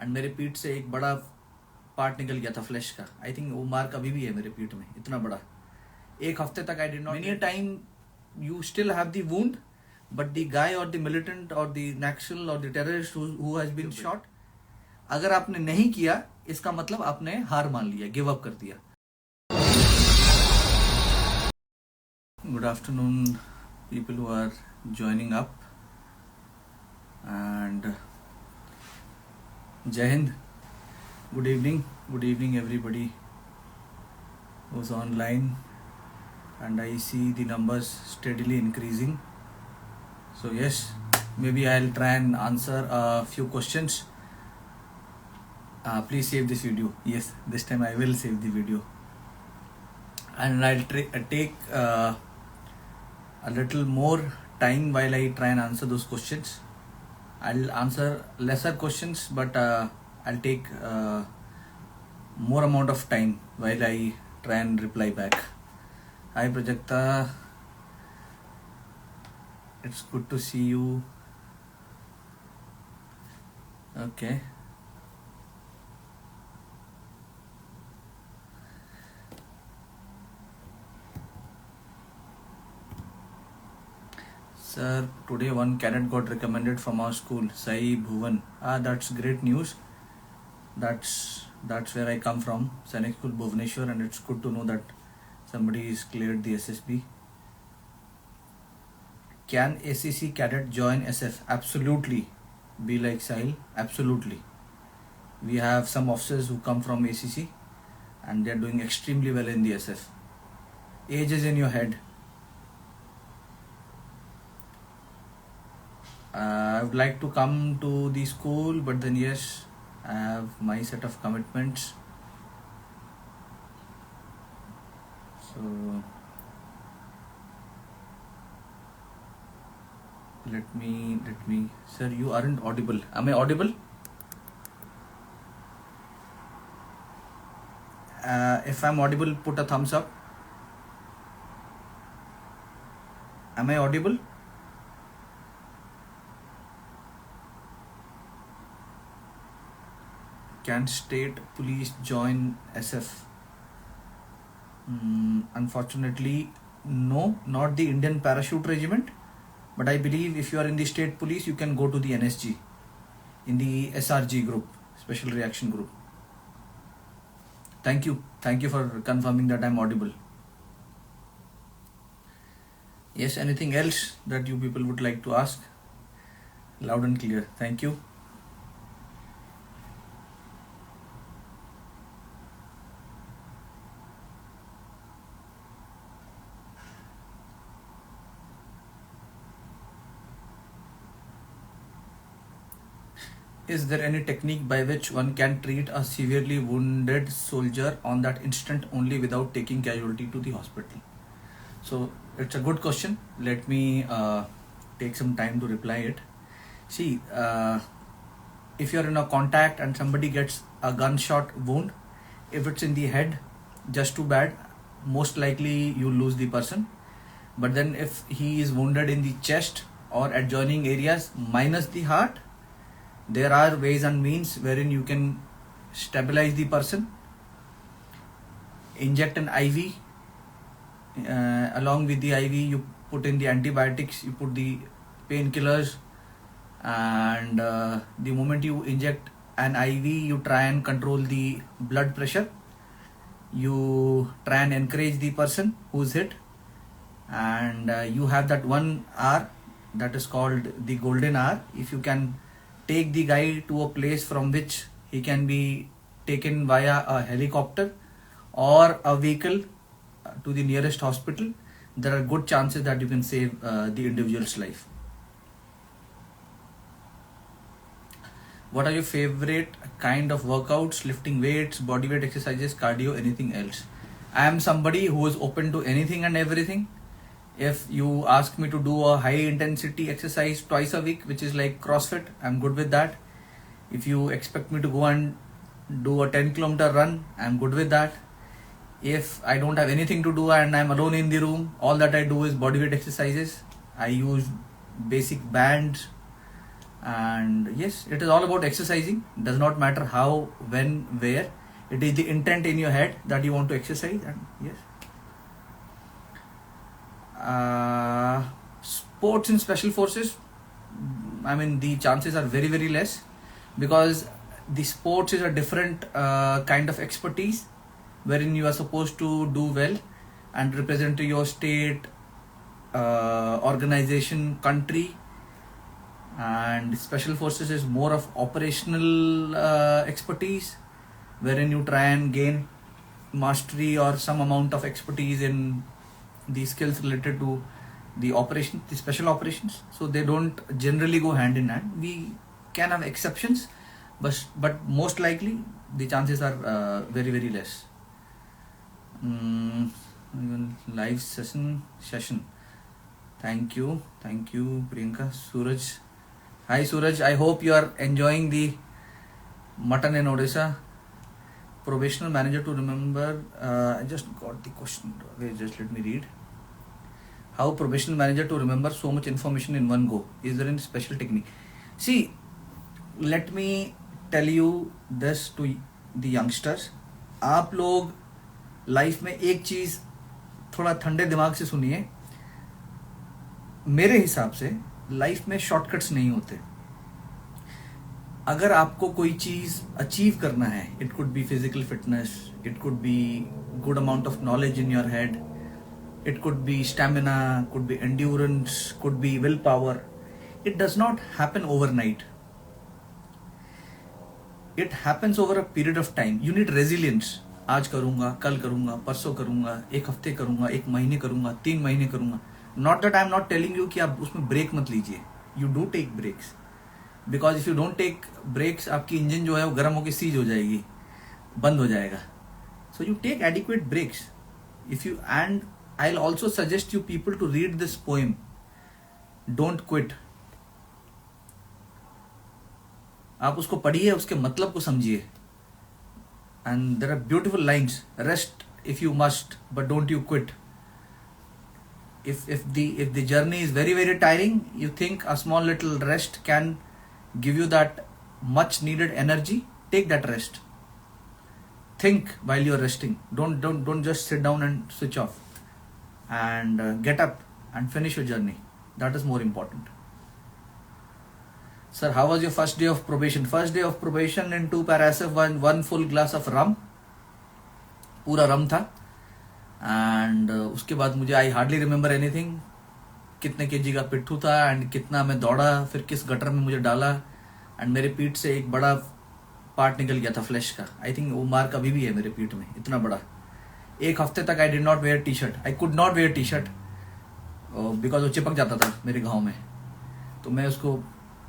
And मेरे पीठ से एक बड़ा पार्ट निकल गया था फ्लैश का. आई थिंक वो मार्क अभी भी है मेरे पीठ में, इतना बड़ा. एक हफ्ते तक I did not. Many time you still have the wound, but the guy or the militant or the national or the terrorist who has been shot, अगर आपने नहीं किया इसका मतलब आपने हार मान लिया, गिव अप कर दिया. Good afternoon people who are joining up, and Jai Hind. Good evening everybody who's online, and I see the numbers steadily increasing. So yes, maybe I'll try and answer a few questions. Please save this video. Yes, this time I will save the video, and I'll take a little more time while I try and answer those questions. I'll answer lesser questions, but I'll take more amount of time while I try and reply back. Hi Prajakta, it's good to see you. Okay. Sir, today one cadet got recommended from our school, Sai Bhuvan. That's great news. That's where I come from, Sainik School Bhubaneswar, and it's good to know that somebody is cleared the SSB. Can ACC cadet join SF? Absolutely. Be like Sahil. Absolutely. We have some officers who come from ACC and they are doing extremely well in the SF. Age is in your head. I would like to come to the school, but then yes, I have my set of commitments. So let me. Sir, you aren't audible. Am I audible? If I'm audible, put a thumbs up. Am I audible? Can state police join SF? Unfortunately, no, not the Indian Parachute Regiment. But I believe if you are in the state police, you can go to the NSG, in the SRG group, Special Reaction Group. Thank you for confirming that I'm audible. Yes, anything else that you people would like to ask? Loud and clear. Thank you. Is there any technique by which one can treat a severely wounded soldier on that instant only without taking casualty to the hospital? So it's a good question. Let me take some time to reply it. See, if you're in a contact and somebody gets a gunshot wound, if it's in the head, just too bad. Most likely you lose the person. But then if he is wounded in the chest or adjoining areas minus the heart, there are ways and means wherein you can stabilize the person, inject an IV, along with the IV you put in the antibiotics, you put the painkillers, and the moment you inject an IV, you try and control the blood pressure, you try and encourage the person who's hit, and you have that 1 hour that is called the golden hour. If you can take the guy to a place from which he can be taken via a helicopter or a vehicle to the nearest hospital, there are good chances that you can save the individual's life. What are your favorite kind of workouts? Lifting weights, bodyweight exercises, cardio, anything else? I am somebody who is open to anything and everything. If you ask me to do a high intensity exercise twice a week, which is like CrossFit, I'm good with that. If you expect me to go and do a 10-kilometer run, I'm good with that. If I don't have anything to do and I'm alone in the room, all that I do is bodyweight exercises. I use basic bands, And yes, it is all about exercising. Does not matter how, when, where. It is the intent in your head that you want to exercise. And yes, sports in special forces, I mean, the chances are very, very less, because the sports is a different kind of expertise, wherein you are supposed to do well and represent your state, organization, country. And special forces is more of operational expertise, wherein you try and gain mastery or some amount of expertise in the skills related to the operation, the special operations. So they don't generally go hand in hand. We can have exceptions, but most likely the chances are very, very less. Even live session. Thank you, Priyanka. Suraj, hi Suraj. I hope you are enjoying the mutton in Odisha. Probational manager to remember. I just got the question. Wait, just let me read. How probational manager to remember so much information in one go? Is there any special technique? See, let me tell you this to the youngsters. आप लोग life में एक चीज थोड़ा ठंडे दिमाग से सुनिए. मेरे हिसाब से लाइफ में शॉर्टकट्स नहीं होते. अगर आपको कोई चीज अचीव करना है, it could B physical fitness, it could be good amount of knowledge in your head, it could be stamina, could be endurance, could be willpower. It does not happen overnight. It happens over a period of time. You need resilience. आज करूंगा, कल करूंगा, परसों करूंगा, एक हफ्ते करूंगा, एक महीने करूंगा, 3 महीने करूंगा. Not that I am not telling you कि आप उसमें ब्रेक मत लीजिए. You do take breaks. Because if you don't take breaks, आपकी इंजन जो है वो गर्म होकर सीज हो जाएगी, बंद हो जाएगा. So you take adequate breaks. If you, and I'll also suggest you people to read this poem. Don't quit. आप उसको पढ़िए, उसके मतलब को समझिए. And there are beautiful lines. Rest if you must, but don't you quit. If the journey is very, very tiring, you think a small little rest can give you that much needed energy, take that rest. Think while you're resting. Don't just sit down and switch off. And get up and finish your journey. That is more important. Sir, how was your first day of probation? First day of probation in 2 parasaf, one full glass of rum. पूरा रम था. And उसके बाद मुझे I hardly remember anything. कितने KG का पिट्ठू था and कितना मैं दौड़ा, फिर किस गटर में मुझे डाला, एंड मेरे पीठ से एक बड़ा पार्ट निकल गया था फ्लैश का. आई थिंक वो मार्क अभी भी है मेरे पीठ में, इतना बड़ा. एक हफ्ते तक I did not wear T shirt. I could not wear T shirt because वो चिपक जाता था मेरे घाव में. तो मैं उसको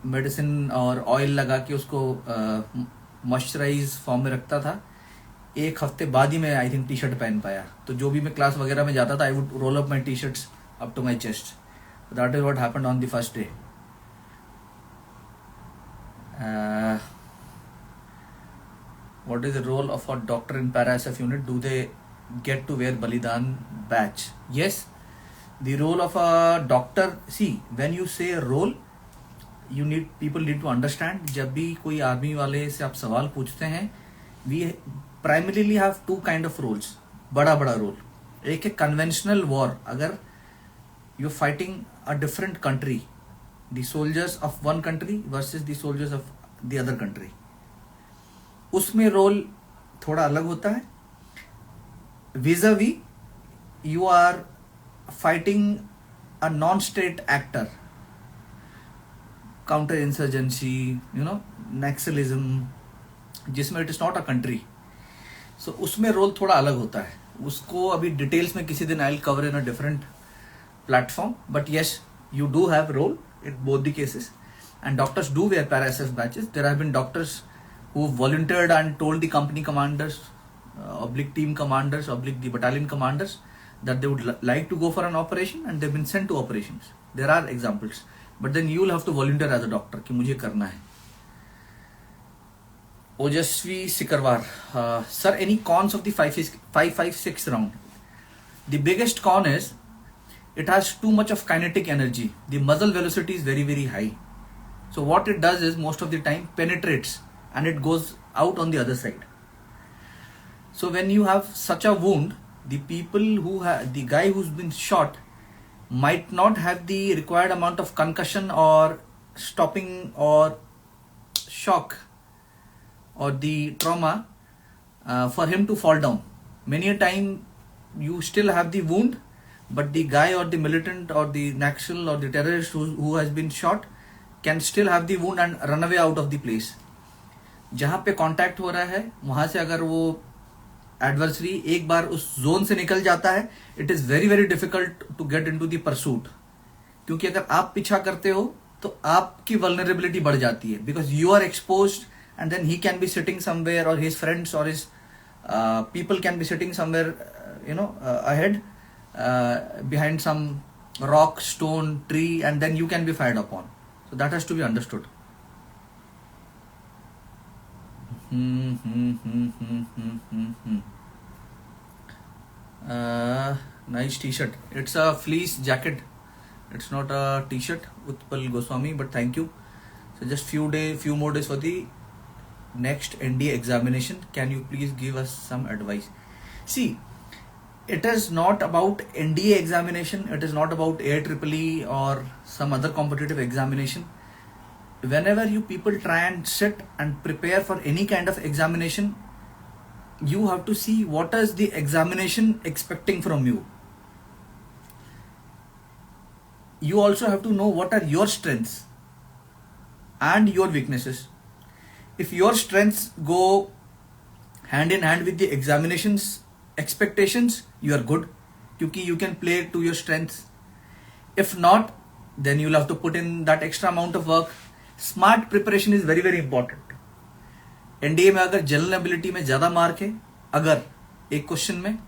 मेडिसिन और ऑयल लगा के उसको मॉइस्चराइज फॉर्म में रखता था. एक हफ्ते बाद ही मैं आई थिंक टी शर्ट पहन पाया. तो जो भी मैं क्लास वगैरह में जाता था, I would roll up my T shirts up to my chest. That is what happened on the first day. What is the role of a doctor in para-SF unit? Do they get to wear Balidan badge? Yes, the role of a doctor. See, when you say role, people need to understand. जब भी कोई army वाले से आप सवाल पूछते हैं, we primarily have 2 kind of roles. बड़ा रोल. एक है conventional war. अगर you're fighting a different country, the soldiers of one country versus the soldiers of the other country. उसमें रोल थोड़ा अलग होता है. vis-a-vis you are fighting a non-state actor, counter insurgency, Naxalism, जिसमें it is not a country. So उसमें role थोड़ा अलग होता है. उसको अभी डिटेल्स में किसी दिन I'll cover in a different platform, but yes, you do have role in both the cases, and doctors do wear para-SF badges. There have been doctors who volunteered and told the company commanders, / team commanders, / the battalion commanders that they would like to go for an operation, and they've been sent to operations. There are examples, but then you will have to volunteer as a doctor कि मुझे करना है. Ojasvi Sikarwar, sir, any cons of the 5.56 round? The biggest con is it has too much of kinetic energy. The muzzle velocity is very, very high. So what it does is most of the time penetrates and it goes out on the other side. So when you have such a wound, the the guy who's been shot might not have the required amount of concussion or stopping or shock or the trauma for him to fall down. Many a time you still have the wound, but the guy or the militant or the Naxal or the terrorist who has been shot can still have the wound and run away out of the place. जहाँ पे contact हो रहा है वहां से अगर वो adversary एक बार उस जोन से निकल जाता है, it is very very difficult to get into the pursuit. क्योंकि अगर आप पीछा करते हो तो आपकी वल्नरेबिलिटी बढ़ जाती है, because you are exposed and then he can be sitting somewhere और हिज फ्रेंड्स और his people can be sitting somewhere ahead behind some rock, stone, tree, and then you can be fired upon. So that has to be understood. Nice t-shirt. It's a fleece jacket. It's not a t-shirt, Utpal Goswami, but thank you. So just few more days for the next NDA examination. Can you please give us some advice? See, it is not about NDA examination. It is not about AIEEE or some other competitive examination. Whenever you people try and sit and prepare for any kind of examination, you have to see what is the examination expecting from you. You also have to know what are your strengths and your weaknesses. If your strengths go hand in hand with the examinations expectations, you are good, because you can play to your strengths. If not, then you'll have to put in that extra amount of work. Smart preparation is very very important. NDA में अगर general ability में ज़्यादा mark है अगर एक question में,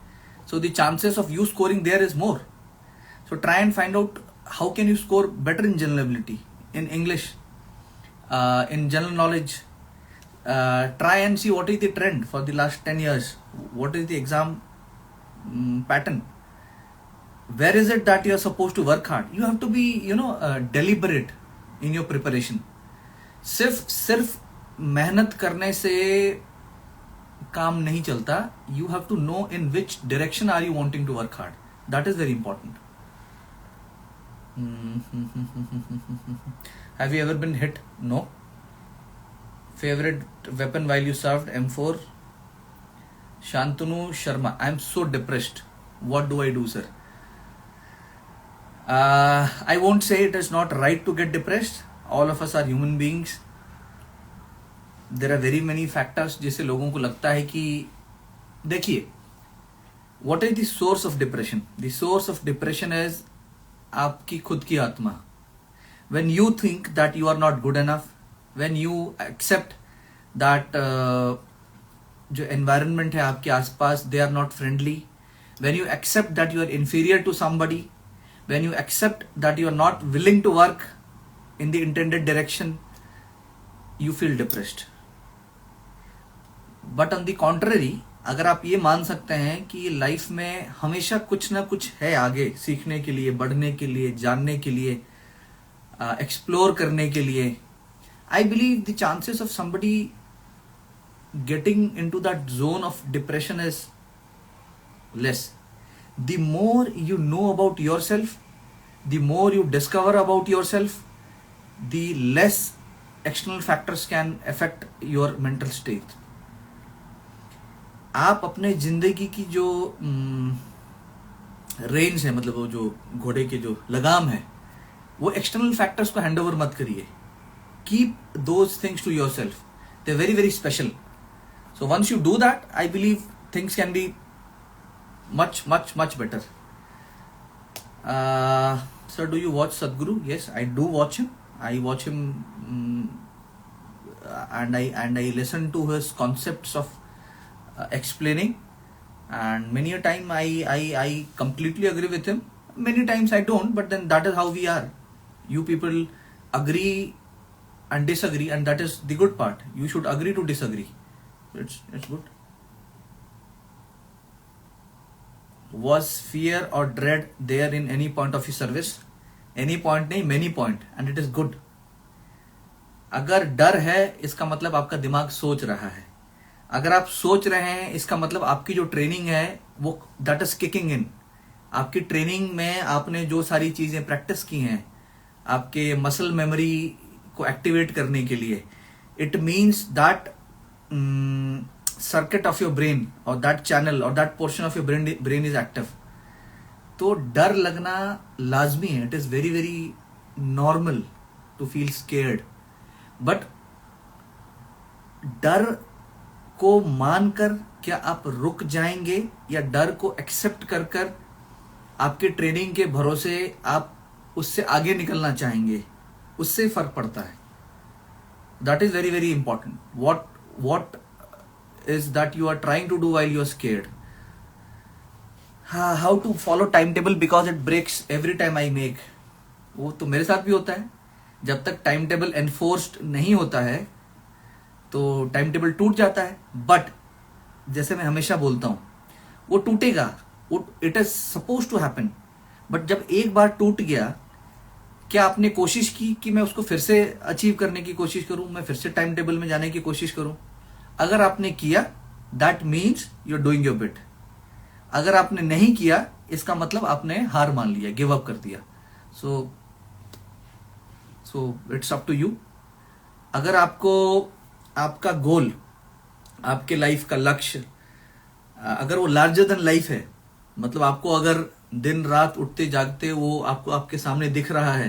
so the chances of you scoring there is more. So try and find out how can you score better in general ability, in English, in general knowledge. Try and see what is the trend for the last 10 years. What is the exam pattern? Where is it that you are supposed to work hard? You have to be deliberate in your preparation. सिर्फ मेहनत करने से काम नहीं चलता. You have to know in which direction are you wanting to work hard. That is very important. Have you ever been hit? No. Favorite weapon while you served? M4. Shantanu Sharma. I am so depressed. What do I do, sir? I won't say it is not right to get depressed. All of us are human beings. There are very many factors जिससे लोगों को लगता है कि देखिए, what is the source of depression? The source of depression is आपकी खुद की आत्मा. When you think that you are not good enough, when you accept that जो environment है आपके आसपास they are not friendly, when you accept that you are inferior to somebody, when you accept that you are not willing to work in the intended direction, you feel depressed. But on the contrary, अगर आप ये मान सकते हैं कि life में हमेशा कुछ ना कुछ है आगे सीखने के लिए, बढ़ने के लिए, जानने के लिए, एक्सप्लोर करने के लिए, I believe the chances of somebody getting into that zone of depression is less. The more you know about yourself, the more you discover about yourself, the less external factors can affect your mental state. आप अपने जिंदगी की जो range है, मतलब वो जो घोड़े के जो लगाम है, वो एक्सटर्नल फैक्टर्स को हैंड ओवर मत करिए. Keep those things to yourself. They are very very special. So once you do that, I believe things can be much better. Sir, do you watch Sadhguru? Yes, I do watch him. I watch him and I listen to his concepts of explaining, and many a time I completely agree with him. Many times I don't, but then that is how we are. You people agree and disagree, and that is the good part. You should agree to disagree. It's good. Was fear or dread there in any point of your service? Any point nahi, many point, and it is good. अगर डर है इसका मतलब आपका दिमाग सोच रहा है, अगर आप सोच रहे हैं इसका मतलब आपकी जो ट्रेनिंग है वो दैट इज किकिंग इन। आपकी ट्रेनिंग में आपने जो सारी चीजें प्रैक्टिस की हैं आपके मसल मेमोरी को एक्टिवेट करने के लिए, it means that circuit of your brain और दैट चैनल और that portion of your brain is active. तो डर लगना लाजमी है, it is very very normal to feel scared, but डर को मानकर क्या आप रुक जाएंगे या डर को एक्सेप्ट कर कर आपके ट्रेनिंग के भरोसे आप उससे आगे निकलना चाहेंगे, उससे फर्क पड़ता है। That is very very important. What is that you are trying to do while you are scared. How to follow time table because it breaks every time I make. वो तो मेरे साथ भी होता है, जब तक टाइम टेबल एनफोर्स्ड नहीं होता है तो टाइम टेबल टूट जाता है। बट जैसे मैं हमेशा बोलता हूं वो टूटेगा, it is suppose to happen, but जब एक बार टूट गया क्या आपने कोशिश की कि मैं उसको फिर से अचीव करने की कोशिश करूं, मैं फिर से टाइम टेबल में जाने की कोशिश करूं? अगर आपने किया that means you are doing your bit. अगर आपने नहीं किया इसका मतलब आपने हार मान लिया, गिव अप कर दिया। So it's up to you. अगर आपको आपका गोल, आपके लाइफ का लक्ष्य अगर वो लार्जर देन लाइफ है, मतलब आपको अगर दिन रात उठते जागते वो आपको आपके सामने दिख रहा है,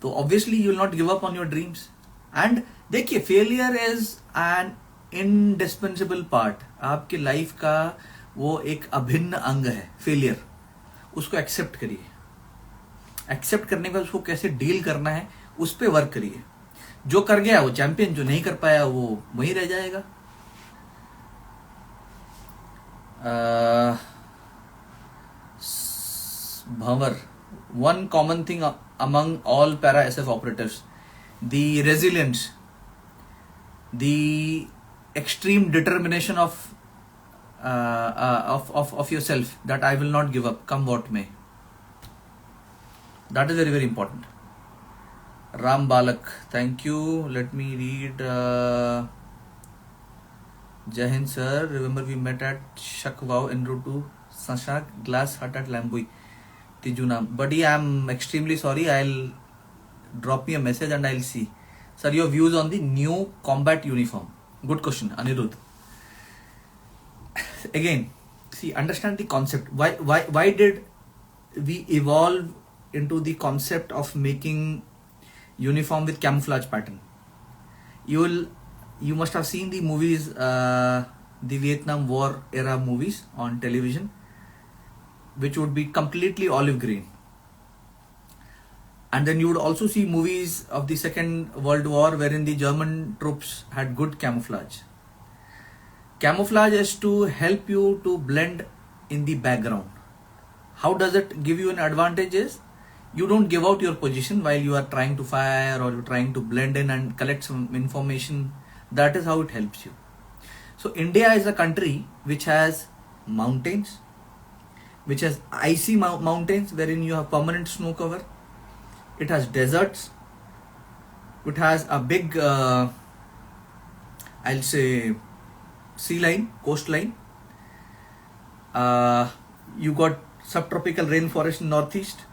तो obviously you will not give up on your dreams. And देखिए, failure is an indispensable part, आपकी लाइफ का वो एक अभिन्न अंग है फेलियर। उसको एक्सेप्ट करिए, एक्सेप्ट करने के बाद उसको कैसे डील करना है उस पर वर्क करिए। जो कर गया वो चैंपियन, जो नहीं कर पाया वो वहीं रह जाएगा। भंवर, one common thing among all para SF operatives, the resilience, the extreme determination of yourself, that I will not give up come what may. That is very very important. Ram Balak, thank you. Let me read. Jai Hind sir, remember we met at Shakwaw en route to Sashak Glass Hut at Lambui, Tijuna. Buddy, I am extremely sorry. I'll drop me a message and I'll see. Sir, your views on the new combat uniform. Good question, Anirudh. Again, see, understand the concept. Why did we evolve into the concept of making uniform with camouflage pattern? You must have seen the movies, the Vietnam War era movies on television, which would be completely olive green. And then you would also see movies of the Second World War wherein the German troops had good camouflage. Camouflage is to help you to blend in the background. How does it give you an advantage is, you don't give out your position while you are trying to fire or you're trying to blend in and collect some information. That is how it helps you. So India is a country which has mountains, which has icy mountains wherein you have permanent snow cover. It has deserts. It has a big, I'll say, sea line, coastline. You got subtropical rainforest in northeast.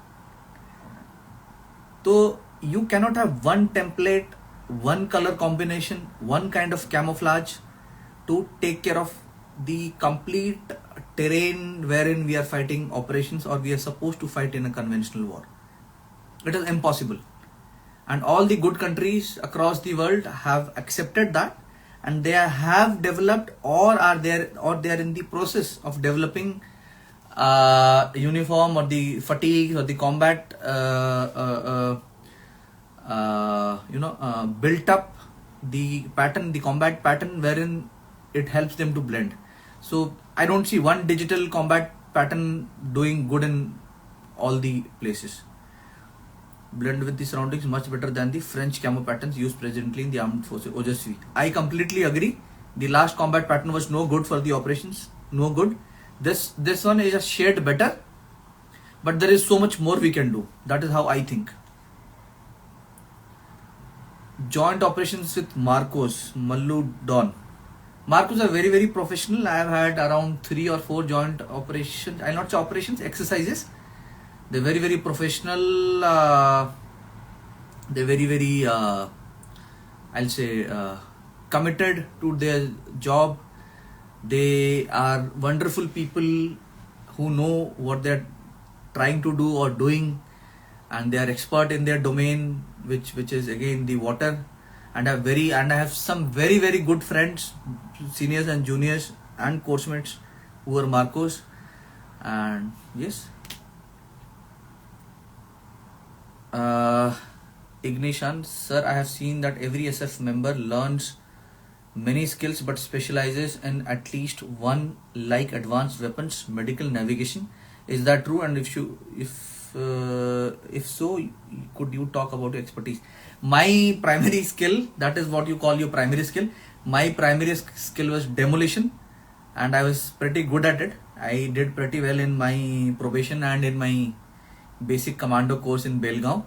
So you cannot have one template, one color combination, one kind of camouflage to take care of the complete terrain wherein we are fighting operations or we are supposed to fight in a conventional war. It is impossible. And all the good countries across the world have accepted that, and they have developed or they are in the process of developing uniform or the fatigues or the combat built up the pattern, the combat pattern wherein it helps them to blend. So I don't see one digital combat pattern doing good in all the places. Blend with the surroundings much better than the French camo patterns used presently in the armed forces. Ojasvi, I completely agree. The last combat pattern was no good for the operations. No good. This one is a shade better, but there is so much more we can do. That is how I think. Joint operations with Marcos, Mallu Don. Marcos are very professional. I have had around 3 or 4 joint operations. I'll not say operations, exercises. They're very professional. They're very I'll say committed to their job. They are wonderful people who know what they're trying to do or doing, and they are expert in their domain, which is again the water. And I have some very good friends, seniors and juniors and course mates who are Marcos. And yes, Ignition, sir, I have seen that every SF member learns many skills but specializes in at least one, like advanced weapons, medical, navigation. Is that true? And if so, could you talk about your expertise? My primary skill, that is what you call your primary skill. My primary skill was demolition, and I was pretty good at it. I did pretty well in my probation and in my basic commando course in Belgaum.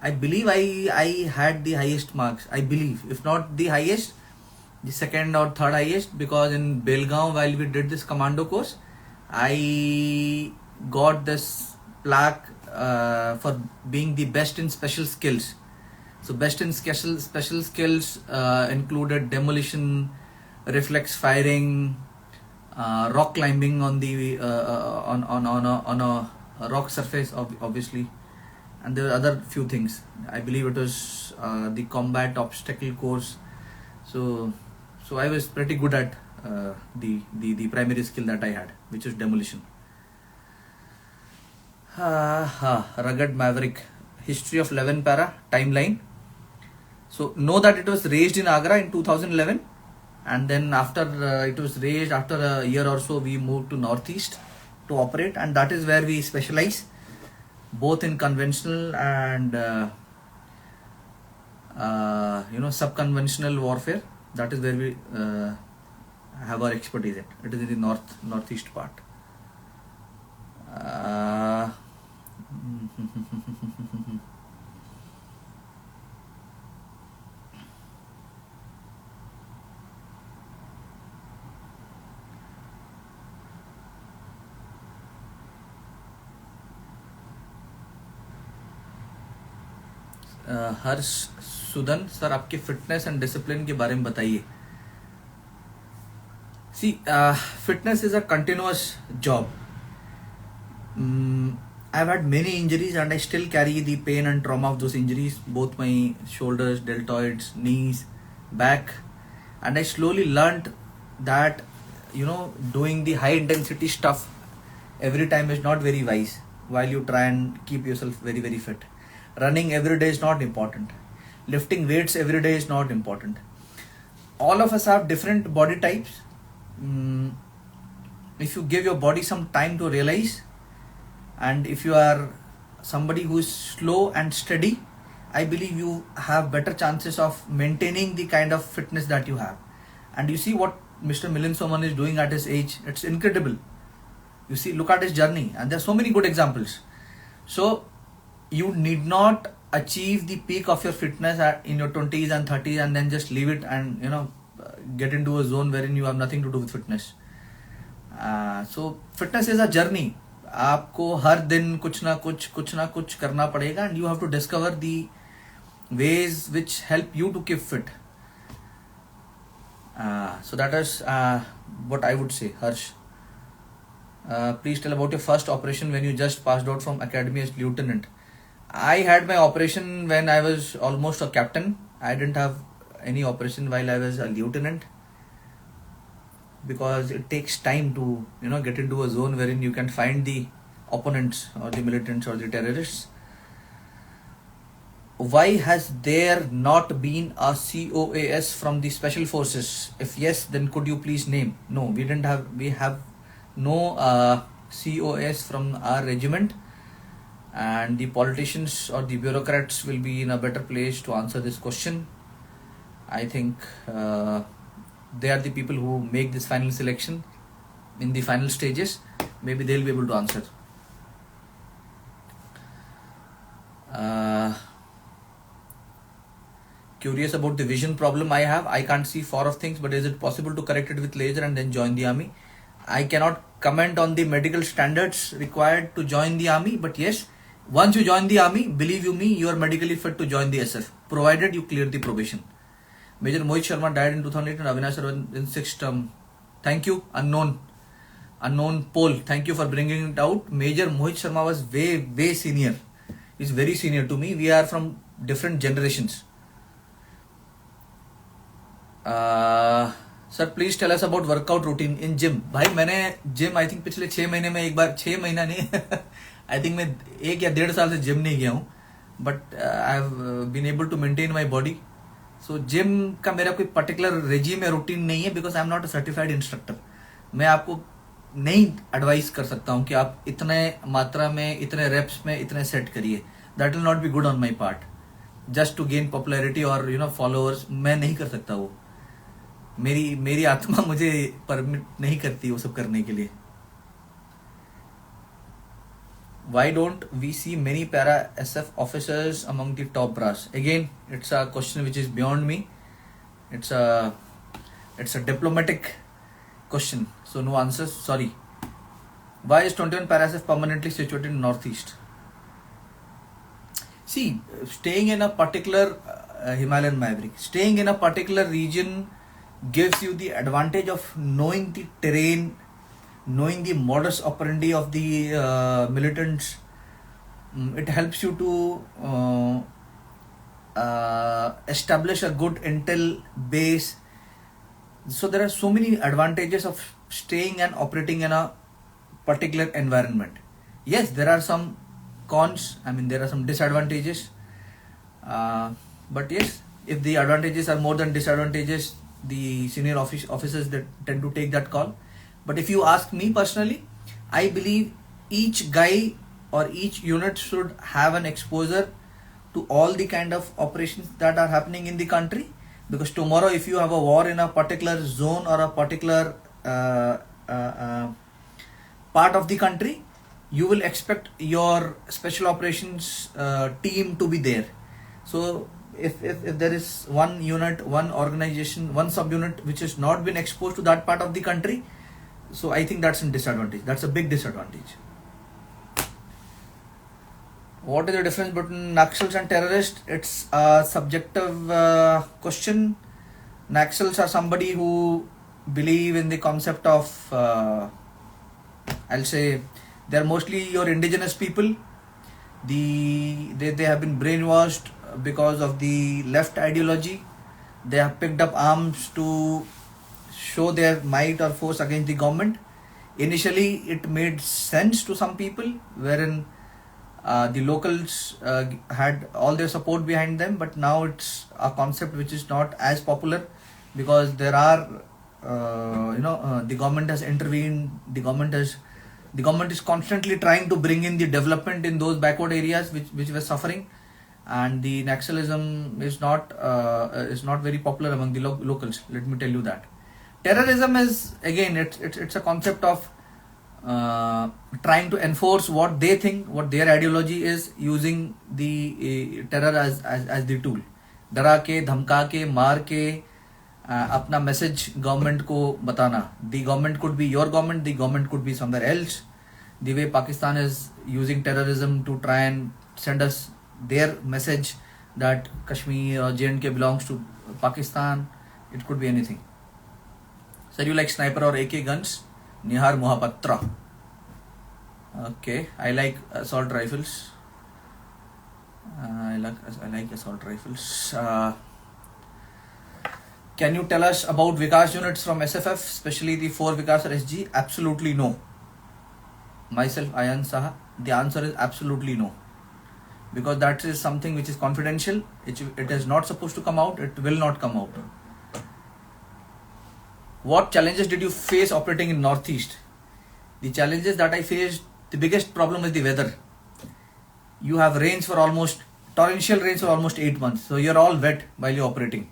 I believe I had the highest marks. I believe, if not the highest, the second or third highest, because in Belgaum, while we did this commando course, I got this plaque for being the best in special skills. So best in special skills included demolition, reflex firing, rock climbing on the on a rock surface, obviously, and there were other few things. I believe it was the combat obstacle course. So I was pretty good at the primary skill that I had, which is demolition. Rugged Maverick, history of 11 para timeline. So know that it was raised in Agra in 2011, and then after it was raised, after a year or so, we moved to Northeast to operate, and that is where we specialize both in conventional and sub-conventional warfare. That is where we have our expertise at. It is in the northeast part. Harsh Sudan sir, आपके fitness and discipline के बारे में बताइए. See, fitness is a continuous job. I've had many injuries and I still carry the pain and trauma of those injuries, both my shoulders, deltoids, knees, back. And I slowly learned that, doing the high intensity stuff every time is not very wise while you try and keep yourself very fit. Running every day is not important. Lifting weights every day is not important. All of us have different body types. If you give your body some time to realize, and if you are somebody who is slow and steady, I believe you have better chances of maintaining the kind of fitness that you have. And you see what Mr. Milind Soman is doing at his age. It's incredible. You see, look at his journey, and there are so many good examples. So you need not achieve the peak of your fitness in your 20s and 30s and then just leave it and get into a zone wherein you have nothing to do with fitness. So fitness is a journey. आपको हर दिन कुछ ना कुछ करना पड़ेगा, and you have to discover the ways which help you to keep fit. So that is what I would say, Harsh. Please tell about your first operation when you just passed out from academy as lieutenant. I had my operation when I was almost a captain. I didn't have any operation while I was a lieutenant, because it takes time to get into a zone wherein you can find the opponents or the militants or the terrorists. Why has there not been a COAS from the special forces? If yes, then could you please name? No, we have no COAS from our regiment, and the politicians or the bureaucrats will be in a better place to answer this question. I think they are the people who make this final selection in the final stages. Maybe they'll be able to answer. curious about the vision problem I have. I can't see far of things, but is it possible to correct it with laser and then join the army? I cannot comment on the medical standards required to join the army, but yes, once you join the army, believe you me, you are medically fit to join the SF, provided you clear the probation. Major Mohit Sharma died in 2008 and Avinash in 6th term. Thank you, unknown poll. Thank you for bringing it out. Major Mohit Sharma was way senior. He's very senior to me. We are from different generations. Sir, please tell us about workout routine in gym. भाई मैंने gym I think पिछले 6 महीने में एक बार 6 महीना नहीं I think मैं 1 या 1.5 साल से जिम नहीं गया हूँ, but I have been able to maintain my body. So gym का मेरा कोई पर्टिकुलर रेजिम या रूटीन नहीं है, because I am not a certified instructor. मैं आपको नहीं एडवाइस कर सकता हूँ कि आप इतने मात्रा में, इतने रेप्स में, इतने सेट करिए. That will not be good on my part, just to gain popularity और फॉलोअर्स. मैं नहीं कर सकता वो. मेरी आत्मा मुझे परमिट नहीं करती वो सब करने के लिए. Why don't we see many para SF officers among the top brass? Again, it's a question which is beyond me. It's a diplomatic question, so no answers. Sorry. Why is 21 para SF permanently situated in Northeast? See, staying in a particular Himalayan Maverick, staying in a particular region gives you the advantage of knowing the terrain, knowing the modus operandi of the militants. It helps you to establish a good intel base. So there are so many advantages of staying and operating in a particular environment. Yes, there are some cons. I mean, there are some disadvantages. But yes, if the advantages are more than disadvantages, the senior officers that tend to take that call. But if you ask me personally, I believe each guy or each unit should have an exposure to all the kind of operations that are happening in the country. Because tomorrow, if you have a war in a particular zone or a particular part of the country, you will expect your special operations team to be there. So if there is one unit, one organization, one subunit which has not been exposed to that part of the country, so I think that's a disadvantage. That's a big disadvantage. What is the difference between Naxals and terrorists? It's a subjective question. Naxals are somebody who believe in the concept of, I'll say, they're mostly your indigenous people. They have been brainwashed because of the left ideology. They have picked up arms to show their might or force against the government. Initially, it made sense to some people, wherein the locals had all their support behind them, but now it's a concept which is not as popular, because there are, the government has intervened. The government is constantly trying to bring in the development in those backward areas which were suffering, and the Naxalism is not very popular among the locals. Let me tell you that. Terrorism is, again, it's a concept of trying to enforce what they think, what their ideology is, using the terror as the tool. डरा के, धमका के, मार के अपना message government को बताना. The government could be your government, the government could be somewhere else. The way Pakistan is using terrorism to try and send us their message that Kashmir or J&K belongs to Pakistan. It could be anything. Sir, you like sniper or AK guns? Nihar Mohapatra. Okay, I like assault rifles. I like assault rifles. Can you tell us about Vikas units from SFF, especially the 4 Vikas or SG? Absolutely no. Myself, Ayan Saha, the answer is absolutely no. Because that is something which is confidential. It is not supposed to come out. It will not come out. What challenges did you face operating in Northeast? The challenges that I faced, the biggest problem is the weather. You have torrential rains for almost 8 months. So you're all wet while you're operating.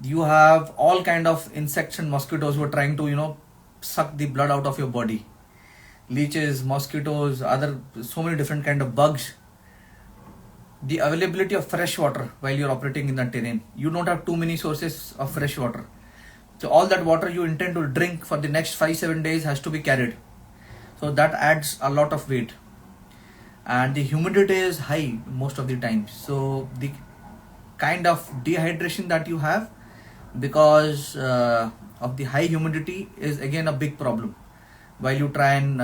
You have all kind of insects and mosquitoes who are trying to, suck the blood out of your body. Leeches, mosquitoes, so many different kind of bugs. the availability of fresh water while you're operating in the terrain. You don't have too many sources of fresh water. So all that water you intend to drink for the next 5-7 days has to be carried. So that adds a lot of weight. And the humidity is high most of the time. So the kind of dehydration that you have because of the high humidity is again a big problem while you try and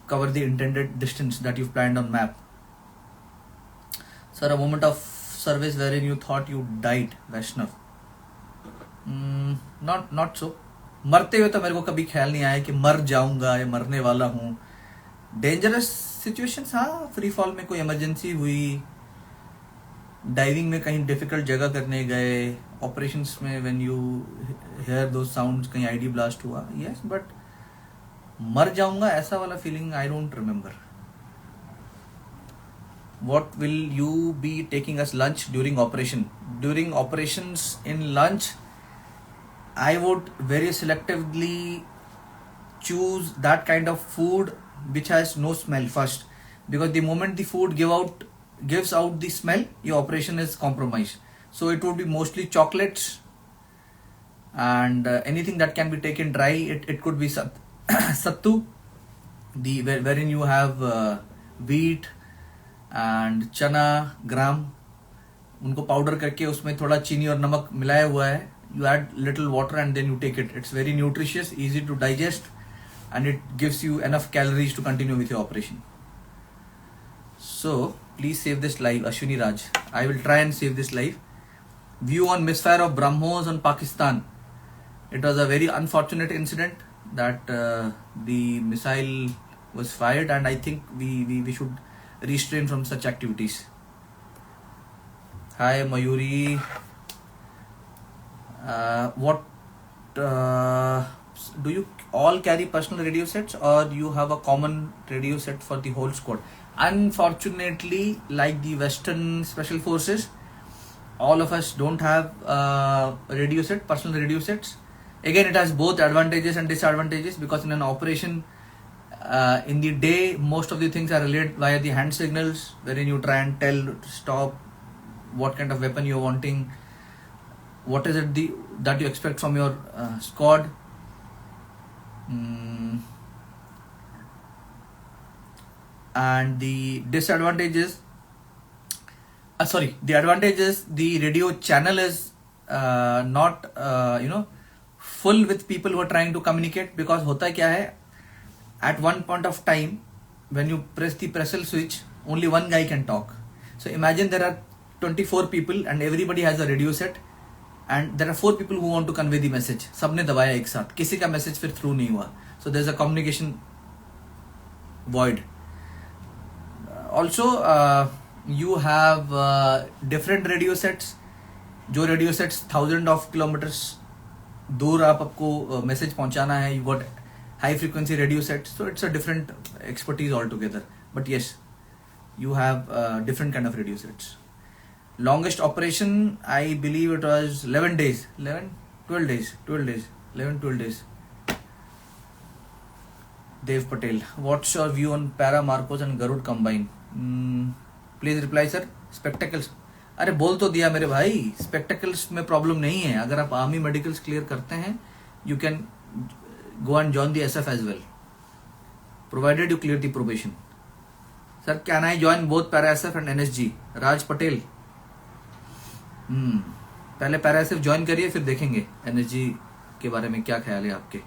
cover the intended distance that you've planned on map. Sir, a moment of service wherein you thought you died, Vaishnav. Not so. मरते हुए तो मेरे को कभी ख्याल नहीं आया कि मर जाऊंगा या मरने वाला हूँ. डेंजरस सिचुएशंस, हाँ, फ्री फॉल में कोई इमरजेंसी हुई, डाइविंग में कहीं डिफिकल्ट जगह करने गए, ऑपरेशंस में when you here those sounds कहीं आईडी ब्लास्ट हुआ, यस, बट मर जाऊंगा ऐसा वाला feeling I don't remember. What will you be taking as lunch during operation? During operations in lunch, I would very selectively choose that kind of food which has no smell first, because the moment the food gives out the smell, your operation is compromised. So it would be mostly chocolates and anything that can be taken dry. It could be sattu, wherein you have wheat and चना ग्राम, उनको powder करके उसमें थोड़ा चीनी और नमक मिलाया हुआ है. You add little water and then you take it. It's very nutritious, easy to digest and it gives you enough calories to continue with your operation. So please save this live, Ashwini Raj. I will try and save this live. View on misfire of BrahMos on Pakistan. It was a very unfortunate incident that the missile was fired, and I think we should restrain from such activities. Hi Mayuri. What do you all carry personal radio sets, or you have a common radio set for the whole squad? Unfortunately, like the Western Special Forces, all of us don't have radio set, personal radio sets. Again, it has both advantages and disadvantages, because in an operation, in the day, most of the things are relayed via the hand signals, wherein you try and tell stop, what kind of weapon you're wanting, what is it that you expect from your squad. And the disadvantages, the advantage is the radio channel is not full with people who are trying to communicate, because होता क्या है, at one point of time when you press the pressel switch, only one guy can talk. So imagine there are 24 people and everybody has a radio set, and there are 4 people who want to convey the message. सबने दबाया एक साथ, किसी का message फिर through नहीं हुआ. So there's a communication void. Also you have different radio sets. जो radio sets 1000 of kilometers दूर आपको मैसेज पहुंचाना है, you got high frequency radio sets, so it's a different expertise altogether. But yes, you have different kind of radio sets. Longest operation, I believe it was 12 days. 11-12 days. Dev Patel, what's your view on Para Marcos and Garud combine? Please reply sir. Spectacles, अरे बोल तो दिया मेरे भाई, spectacles में problem नहीं है. अगर आप आर्मी मेडिकल्स क्लियर करते हैं, you can go and join the SF as well, provided you clear the probation. Sir, can I join both Para SF and NSG? Raj Patel. पहले Para SF join करिए, फिर देखेंगे NSG के बारे में क्या ख्याल है आपके.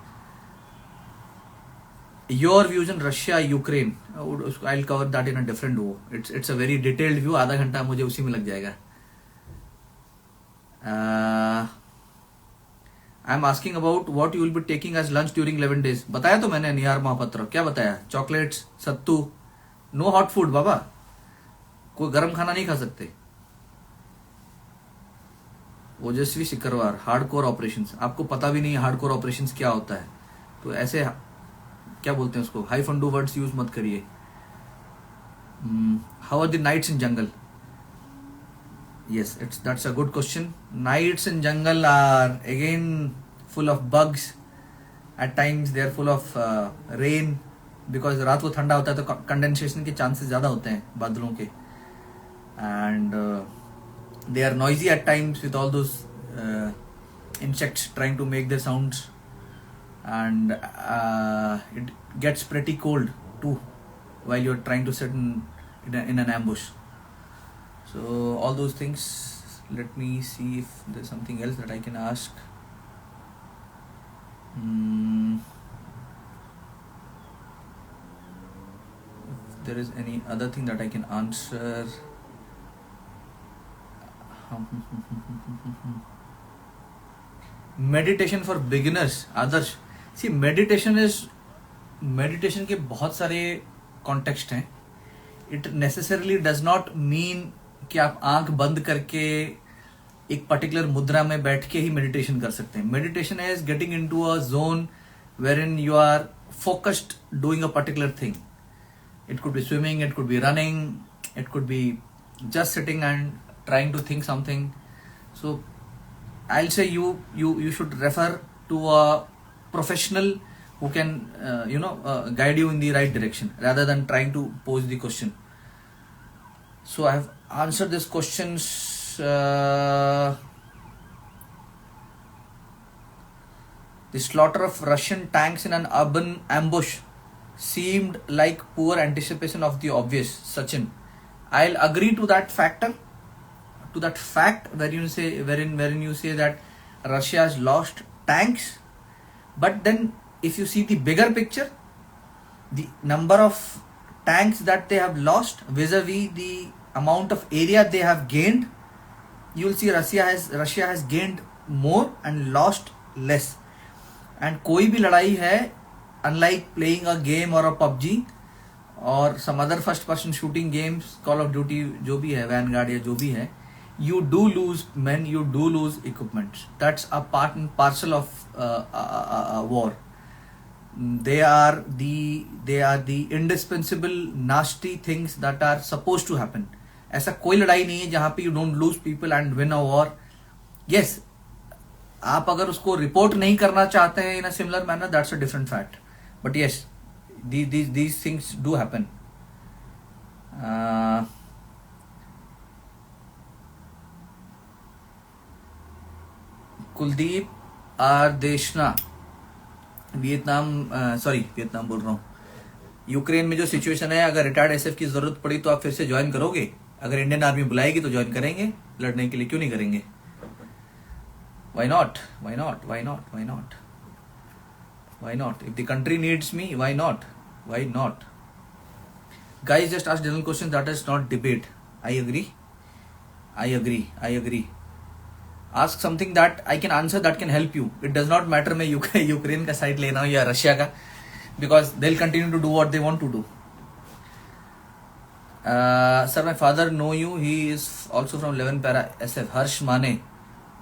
Your views on Russia Ukraine, I'll cover that in a different way. It's a very detailed view. आधा घंटा मुझे उसी में लग जाएगा. I'm asking about what you will be taking as lunch during 11 days. बताया तो मैंने निहार महापात्र. क्या बताया? चॉकलेट्स, सत्तू, नो हॉट फूड बाबा. कोई गर्म खाना नहीं खा सकते. ओजस्वी सिकरवार, हार्डकोर ऑपरेशंस. आपको पता भी नहीं है हार्डकोर ऑपरेशंस क्या होता है, तो ऐसे क्या बोलते हैं उसको, हाई फंडू वर्ड्स यूज मत करिए. How are the nights in jungle? Yes, that's a good question. Nights in jungle are again full of bugs. At times they are full of rain, because रात को ठंडा होता है तो कंडेंसेशन के chances ज़्यादा होते हैं बादलों के. and they are noisy at times with all those insects trying to make their sounds, and it gets pretty cold too while you're trying to sit in an ambush. So all those things. Let me see if there's something else that I can ask. If there is any other thing that I can answer. Meditation for beginners, Adarsh. See, meditation के बहुत सारे context हैं. It necessarily does not mean कि आप आंख बंद करके एक पर्टिकुलर मुद्रा में बैठ के ही मेडिटेशन कर सकते हैं. Meditation is getting into a zone wherein you are focused doing a particular thing. It could be swimming, it could be running, it could be just sitting and trying to think something. So I'll say you should refer to a professional who can guide you in the right direction rather than trying to pose the question. So I have answered these questions. The slaughter of Russian tanks in an urban ambush seemed like poor anticipation of the obvious. Sachin, I'll agree to that fact wherein you say that Russia has lost tanks, but then if you see the bigger picture, the number of tanks that they have lost vis-a-vis the amount of area they have gained, you will see Russia has gained more and lost less. And कोई भी लड़ाई है, unlike playing a game or a PUBG or some other first person shooting games, Call of Duty जो भी है, Vanguard या जो भी है, you do lose men, you do lose equipment. That's a part and parcel of war. They are the indispensable nasty things that are supposed to happen. ऐसा कोई लड़ाई नहीं है जहाँ पे you don't lose people and win a war. Yes, आप अगर उसको रिपोर्ट नहीं करना चाहते हैं in a similar manner, that's a different fact. But yes, these things do happen. Kuldeep Ardeshna, Vietnam बोल रहा हूँ. यूक्रेन में जो सिचुएशन है, अगर रिटायर्ड एसएफ की जरूरत पड़ी तो आप फिर से ज्वाइन करोगे? अगर इंडियन आर्मी बुलाएगी तो ज्वाइन करेंगे. लड़ने के लिए क्यों नहीं करेंगे? Why not? If the country needs me, why not? Guys, just ask general questions. That is not debate. I agree. Ask something that I can answer, that can help you. It does not matter मैं Ukraine का side ले रहा हूँ या Russia का, because they'll continue to do what they want to do. Sir, my father know you. He is also from 11 para SF. Harsh Mane.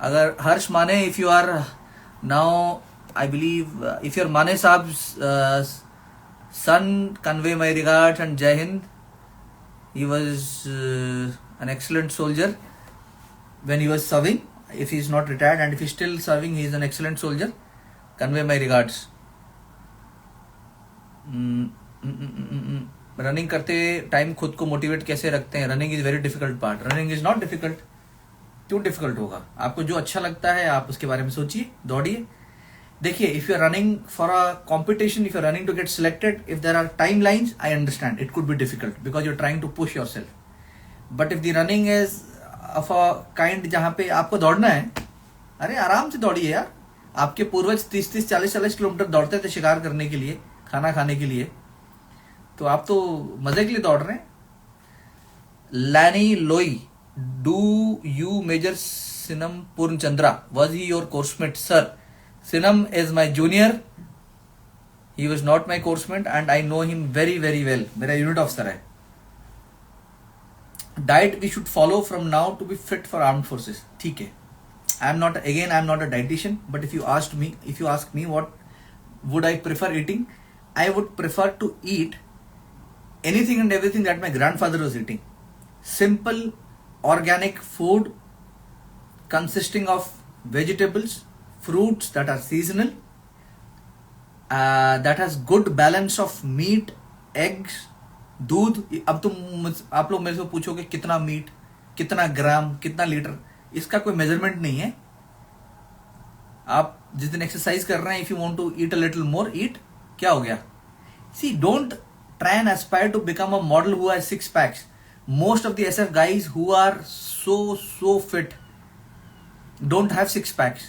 अगर हर्ष माने, if you are now, I believe, if you're Mane Saab's son, convey my regards and Jai Hind. He was an excellent soldier when he was serving. If he is not retired and if he is still serving, he is an excellent soldier. Convey my regards. Running करते time खुद को motivate कैसे रखते हैं? Running is very difficult part. Running is not difficult. क्यों difficult होगा? आपको जो अच्छा लगता है आप उसके बारे में सोचिए, दौड़िए. देखिए, if you are running for a competition, if you are running to get selected, if there are time lines, I understand it could be difficult because you are trying to push yourself. But if the running is of a kind जहाँ पे आपको दौड़ना है, अरे आराम से दौड़िए यार. आपके पूर्वज 30-30, 40-40 किलोमीटर दौड़ते थे शिकार करने के लिए, खाना खाने के लिए, तो आप तो मजे के लिए दौड़ रहे हैं. लैनी लोई, do you major Sinam Purnachandra? Was he your coursemate? Sir, Sinam is my junior. He was not my coursemate and I know him very very well. मेरा यूनिट ऑफिसर है. Diet we should follow from now to be fit for armed forces. ठीक है, I am not a dietitian, but if you ask me what would I prefer eating, I would prefer to eat anything and everything that my grandfather was eating. Simple, organic food consisting of vegetables, fruits that are seasonal, that has good balance of meat, eggs, दूध. अब आप लोग मेरे से पूछोगे कितना meet, कितना ग्राम, कितना लीटर, इसका कोई मेजरमेंट नहीं है. आप जिस दिन एक्सरसाइज कर रहे हैं, if you want to eat a little more, eat. क्या हो गया? See, don't try and aspire to become a model who has six packs. Most of the SF guys who are so fit don't have six packs,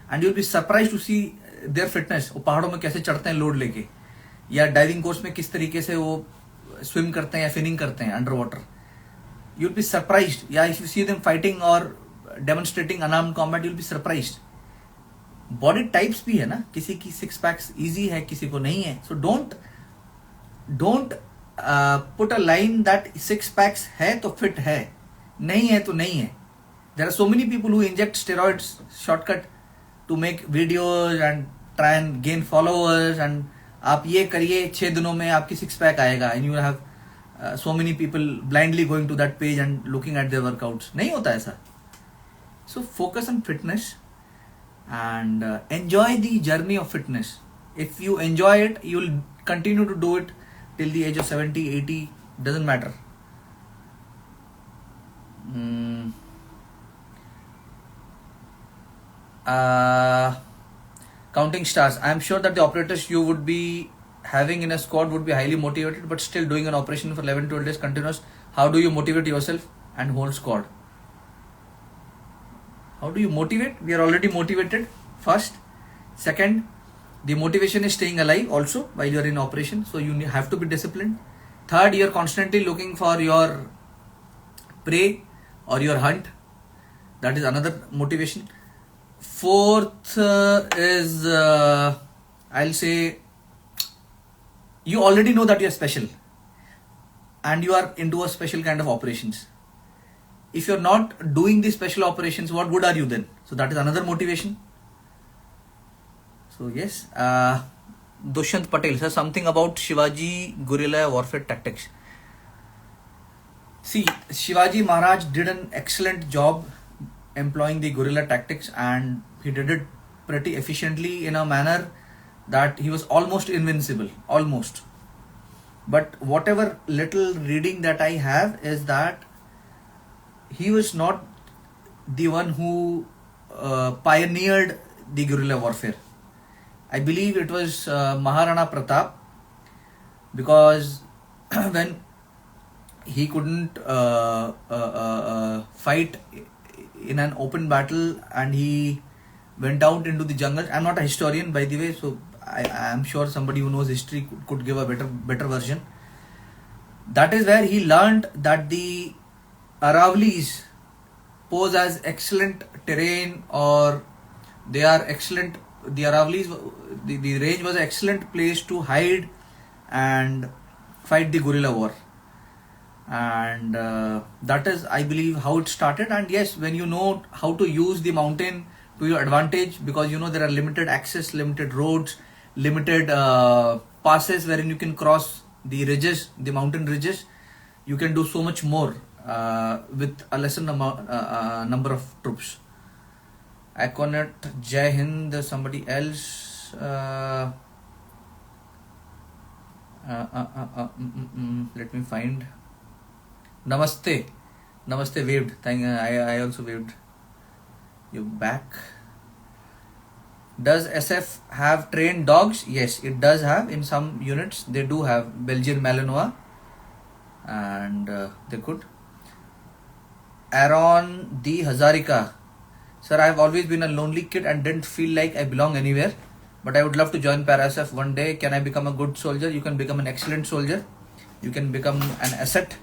and you'll be surprised to see their fitness. वो पहाड़ों में कैसे चढ़ते हैं load लेके, या diving course में किस तरीके से वो स्विम करते हैं या फिनिंग करते हैं under water. You'll be surprised. या if you see them fighting or demonstrating unarmed combat, you'll be surprised. Body types भी है ना, किसी की सिक्स पैक्स इजी है, किसी को नहीं है. सो don't put a line that six packs है तो fit है, नहीं है तो नहीं है. There are so many people who inject steroids shortcut to make videos and try and gain followers, and आप ये करिए 6 दिनों में आपकी सिक्स पैक आएगा, and you have so many people blindly going to that page and looking at their workouts. नहीं होता ऐसा. So focus on fitness and enjoy the journey of fitness. If you enjoy it, you will continue to do it till the age of 70, 80, doesn't matter. Counting stars. I am sure that the operators you would be having in a squad would be highly motivated, but still doing an operation for 11 12 days continuous. How do you motivate yourself and whole squad? How do you motivate? We are already motivated, first. Second, the motivation is staying alive also while you are in operation, so you have to be disciplined. Third, you are constantly looking for your prey or your hunt. That is another motivation. Fourth is I'll say you already know that you are special and you are into a special kind of operations. If you're not doing these special operations, what good are you then? So that is another motivation. So yes, Dushyant Patel says something about Shivaji guerrilla warfare tactics. See, Shivaji Maharaj did an excellent job employing the guerrilla tactics, and he did it pretty efficiently in a manner that he was almost invincible, almost. But whatever little reading that I have is that he was not the one who pioneered the guerrilla warfare. I believe it was Maharana Pratap, because when he couldn't fight in an open battle and he went out into the jungle. I'm not a historian, by the way, so I am sure somebody who knows history could give a better version. That is where he learned that the Aravlis pose as excellent terrain, or they are excellent. The Aravlis, the range was an excellent place to hide and fight the guerrilla war. And that is, I believe, how it started. And yes, when you know how to use the mountain to your advantage, because you know there are limited access, limited roads, limited passes wherein you can cross the ridges, the mountain ridges, you can do so much more with a lesser number of troops. Akonet, Jai Hind, somebody else. Let me find. Namaste waved. I also waved. You back. Does SF have trained dogs? Yes, it does have. In some units they do have Belgian Malinois, and they could. Aaron the Hazarika. Sir, I have always been a lonely kid and didn't feel like I belong anywhere, but I would love to join Para-SF one day. Can I become a good soldier? You can become an excellent soldier. You can become an asset.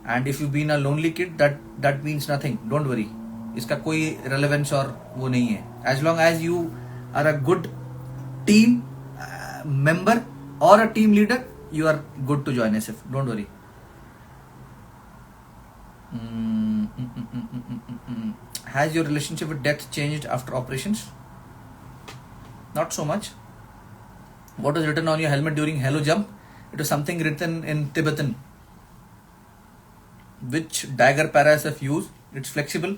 And if you've been a lonely kid, that means nothing. Don't worry. इसका कोई relevance और वो नहीं है. As long as you are a good team member or a team leader, you are good to join SF. Don't worry. Has your relationship with death changed after operations? Not so much. What was written on your helmet during Hello Jump? It was something written in Tibetan. Which dagger Para-SF use? It's flexible.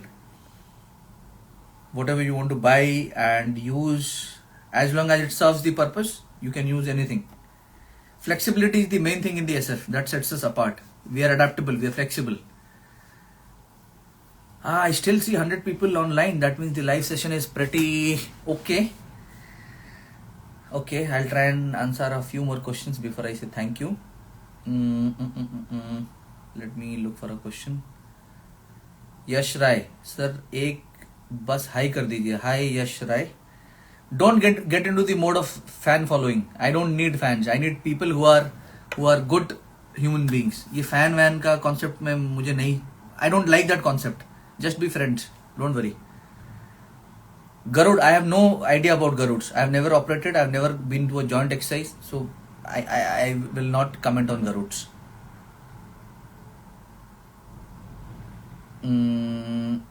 Whatever you want to buy and use, as long as it serves the purpose, you can use anything. Flexibility is the main thing in the SF. That sets us apart. We are adaptable. We are flexible. I still see 100 people online. That means the live session is pretty okay. Okay, I'll try and answer a few more questions before I say thank you. Let me look for a question. Yash Rai sir एक बस hi कर दीजिए. Hi Yash Rai. Don't get into the mode of fan following. I don't need fans. I need people who are good human beings. ये fan van का concept में मुझे नहीं. I don't like that concept. Just be friends. Don't worry. Garud, I have no idea about Garuds. I have never operated. I have never been to a joint exercise. So I will not comment on Garuds.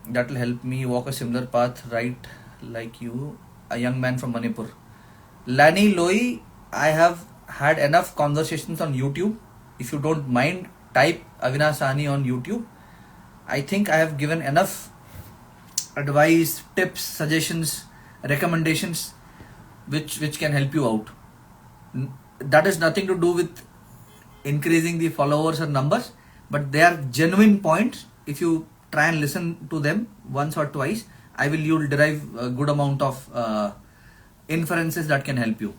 That will help me walk a similar path, right? Like you, a young man from Manipur. Lani Loi, I have had enough conversations on YouTube. If you don't mind, type Avinash Sahni on YouTube. I think I have given enough advice, tips, suggestions, recommendations which can help you out. That has nothing to do with increasing the followers or numbers, but they are genuine points. If you try and listen to them once or twice, you'll derive a good amount of inferences that can help you.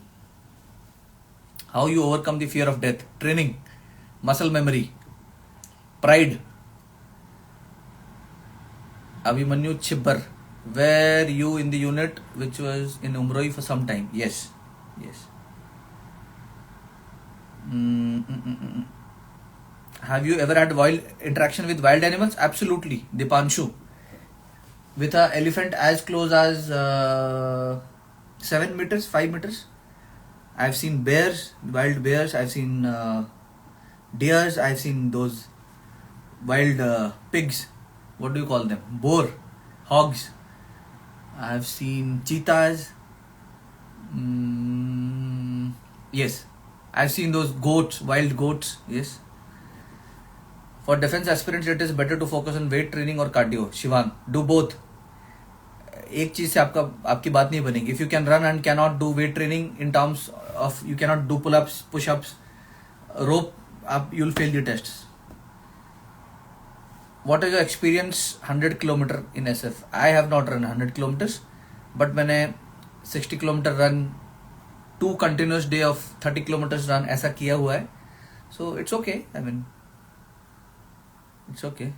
How you overcome the fear of death? Training, muscle memory, pride. Abhimanyu Chibbar, were you in the unit which was in Umroi for some time? Yes. Have you ever had wild interaction with wild animals? Absolutely. Dipanshu. With an elephant as close as 7 meters, 5 meters. I've seen bears, wild bears. I've seen deers. I've seen those wild pigs. What do you call them? Boar, hogs. I've seen cheetahs. Yes. I've seen those goats, wild goats. Yes. For defense aspirants, it is better to focus on weight training or cardio. Shivang, do both. एक चीज से आपकी बात नहीं बनेगी. If you can run and cannot do weight training in terms of you cannot do pull-ups, push-ups, rope, you'll fail the tests. What is your experience 100 kilometer in SF? I have not run 100 kilometers, but मैंने 60 kilometer run, 2 continuous day of 30 kilometers run ऐसा किया हुआ है. So it's okay. I mean, it's okay.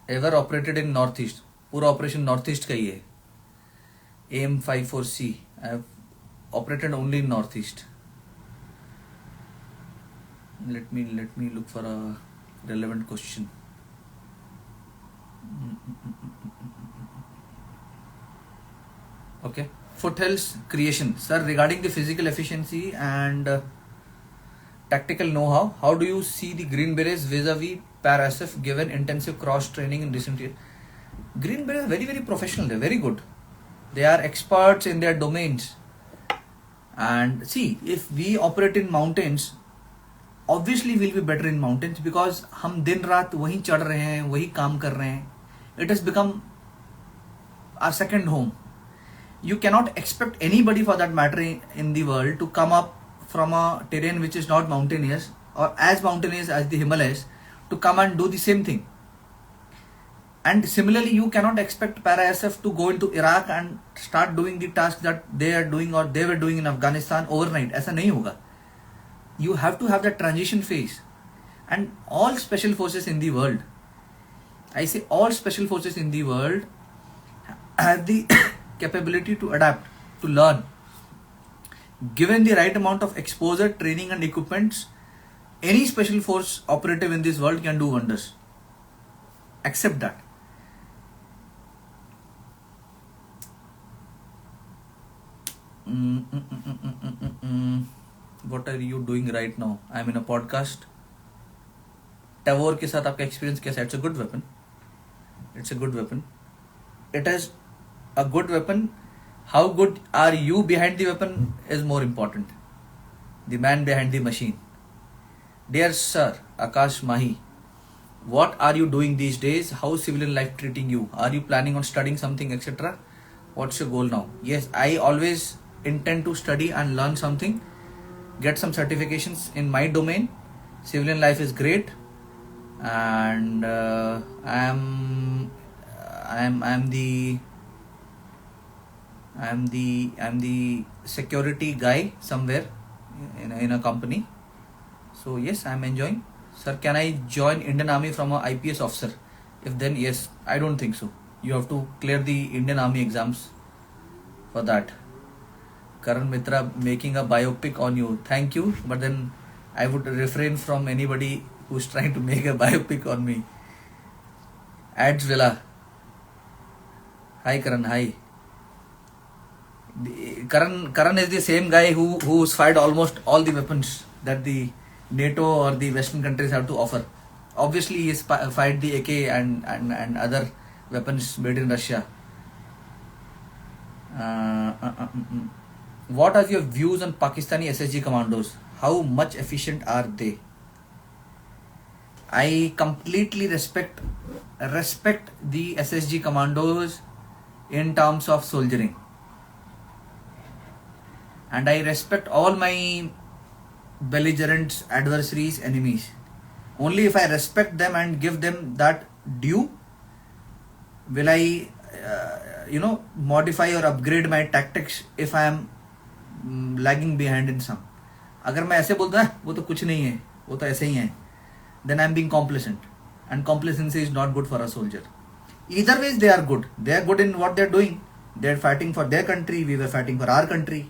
Ever operated in Northeast? पूरा operation Northeast का ही है. AM54C. I have operated only in Northeast. Let me look for a relevant question. Okay. Foothills creation. Sir, regarding the physical efficiency and tactical know-how, how do you see the Green Berets vis-a-vis Para-SF given intensive cross-training in recent years? Green Berets are very, very professional. They're very good. They are experts in their domains. And see, if we operate in mountains, obviously we'll be better in mountains because हम दिन रात वहीं चढ़ रहे हैं, वहीं काम कर रहे हैं. It has become our second home. You cannot expect anybody for that matter in the world to come up from a terrain which is not mountainous or as mountainous as the Himalayas to come and do the same thing. And similarly, you cannot expect Para-SF to go into Iraq and start doing the tasks that they are doing or they were doing in Afghanistan overnight. ऐसा नहीं होगा. You have to have that transition phase. And all special forces in the world, I say all special forces in the world have the capability to adapt, to learn. Given the right amount of exposure, training and equipments, any special force operative in this world can do wonders. Accept that. What are you doing right now? I'm in a podcast. Tavor के साथ आपका experience कैसा है? It's a good weapon. It's a good weapon. It is a good weapon. How good are you behind the weapon is more important. The man behind the machine. Dear Sir, Akash Mahi, what are you doing these days? How is civilian life treating you? Are you planning on studying something, etc.? What's your goal now? Yes, I always intend to study and learn something. Get some certifications in my domain. Civilian life is great. and I'm the security guy somewhere in a company. So yes, I'm enjoying. Sir, can I join Indian Army from a IPS officer? If then yes, I don't think so. You have to clear the Indian Army exams for that. Karan Mitra making a biopic on you. Thank you, but then I would refrain from anybody who's trying to make a biopic on me. Ads Villa. Hi Karan, hi. Karan is the same guy who's fired almost all the weapons that the NATO or the Western countries have to offer. Obviously, he has fired the AK and other weapons made in Russia. What are your views on Pakistani SSG commandos? How much efficient are they? I completely respect the SSG commandos in terms of soldiering. And I respect all my belligerents, adversaries, enemies. Only if I respect them and give them that due, will I, modify or upgrade my tactics if I am lagging behind in some. अगर मैं ऐसे बोलता है वो तो कुछ नहीं है, वो तो ऐसे ही है, then I am being complacent, and complacency is not good for a soldier. Either ways, they are good. They are good in what they are doing. They are fighting for their country. We were fighting for our country.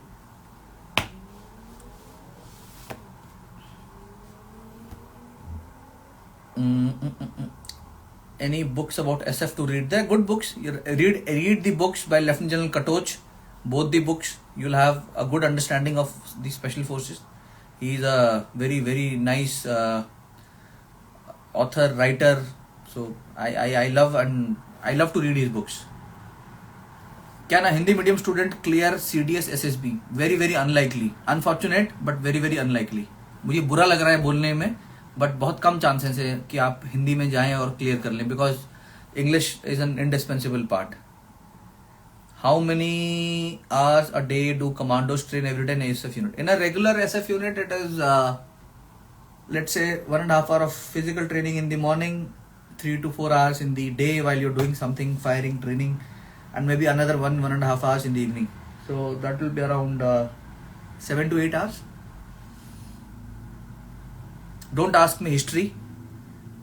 Any books about SF to read? They're good books. You read the books by Lieutenant General Katoch. Both the books, you'll have a good understanding of the special forces. He is a very, very nice author, writer. So I love to read his books. Can a Hindi medium student clear CDS SSB? Very, very unlikely. Unfortunate, but very, very unlikely. मुझे बुरा लग रहा है बोलने में, but बहुत कम chances है कि आप हिंदी में जाएं और क्लियर कर लें, because English is an indispensable part. How many hours a day do commandos train every day in SF unit? In a regular SF unit, it is let's say 1.5 hours of physical training in the morning, 3 to 4 hours in the day while you're doing something, firing, training, and maybe another 1.5 hours in the evening. So that will be around 7 to 8 hours. Don't ask me history,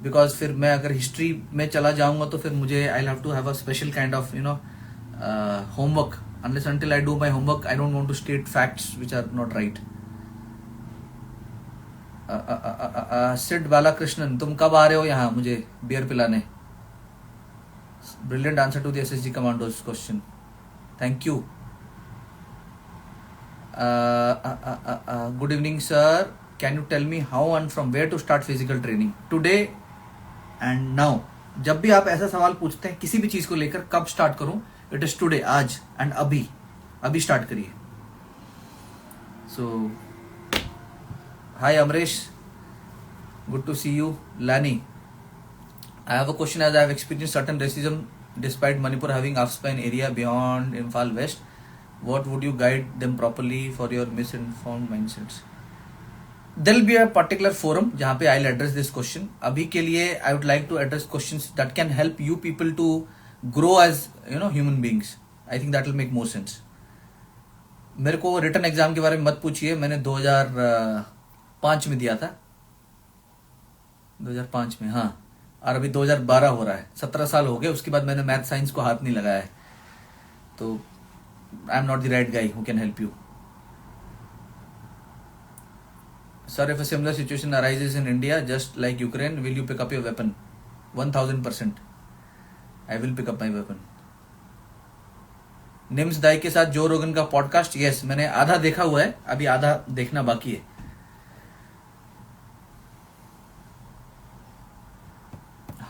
because फिर मैं अगर history में चला जाऊंगा तो फिर मुझे I have to have a special kind of homework. Unless until I do my homework, I don't want to state facts which are not right. Sid Balakrishnan, तुम कब आ रहे हो यहाँ मुझे बियर पिलाने? Brilliant answer to the SSG commandos question. Thank you. Good evening sir. Can you tell me how and from where to start physical training? Today and now. जब भी आप ऐसा सवाल पूछते हैं किसी भी चीज को लेकर, कब स्टार्ट करूं, इट इज टुडे, आज एंड अभी स्टार्ट करिए. So hi Amresh, good to see you. लानी, I have a question. As I have experienced certain racism despite Manipur having off-spine area beyond Imphal West, what would you guide them properly for your misinformed mindsets? There will be a particular forum जहाँ पे I'll address this question. अभी के लिए I would like to address questions that can help you people to grow as human beings. I think that will make more sense. मेरे को return exam के बारे में मत पूछिए. मैंने 2005 में दिया था, 2005 में, हाँ, और अभी 2012 हो रहा है. 17 साल हो गए. उसके बाद मैंने मैथ साइंस को हाथ नहीं लगाया है. तो आई am not the right guy who can help you. Sir, if a similar situation arises in India, just like Ukraine, will you pick up your weapon? 1000%. I will pick up my weapon. Nims दाई के साथ जो रोगन का podcast, yes, मैंने आधा देखा हुआ है, अभी आधा देखना बाकी है.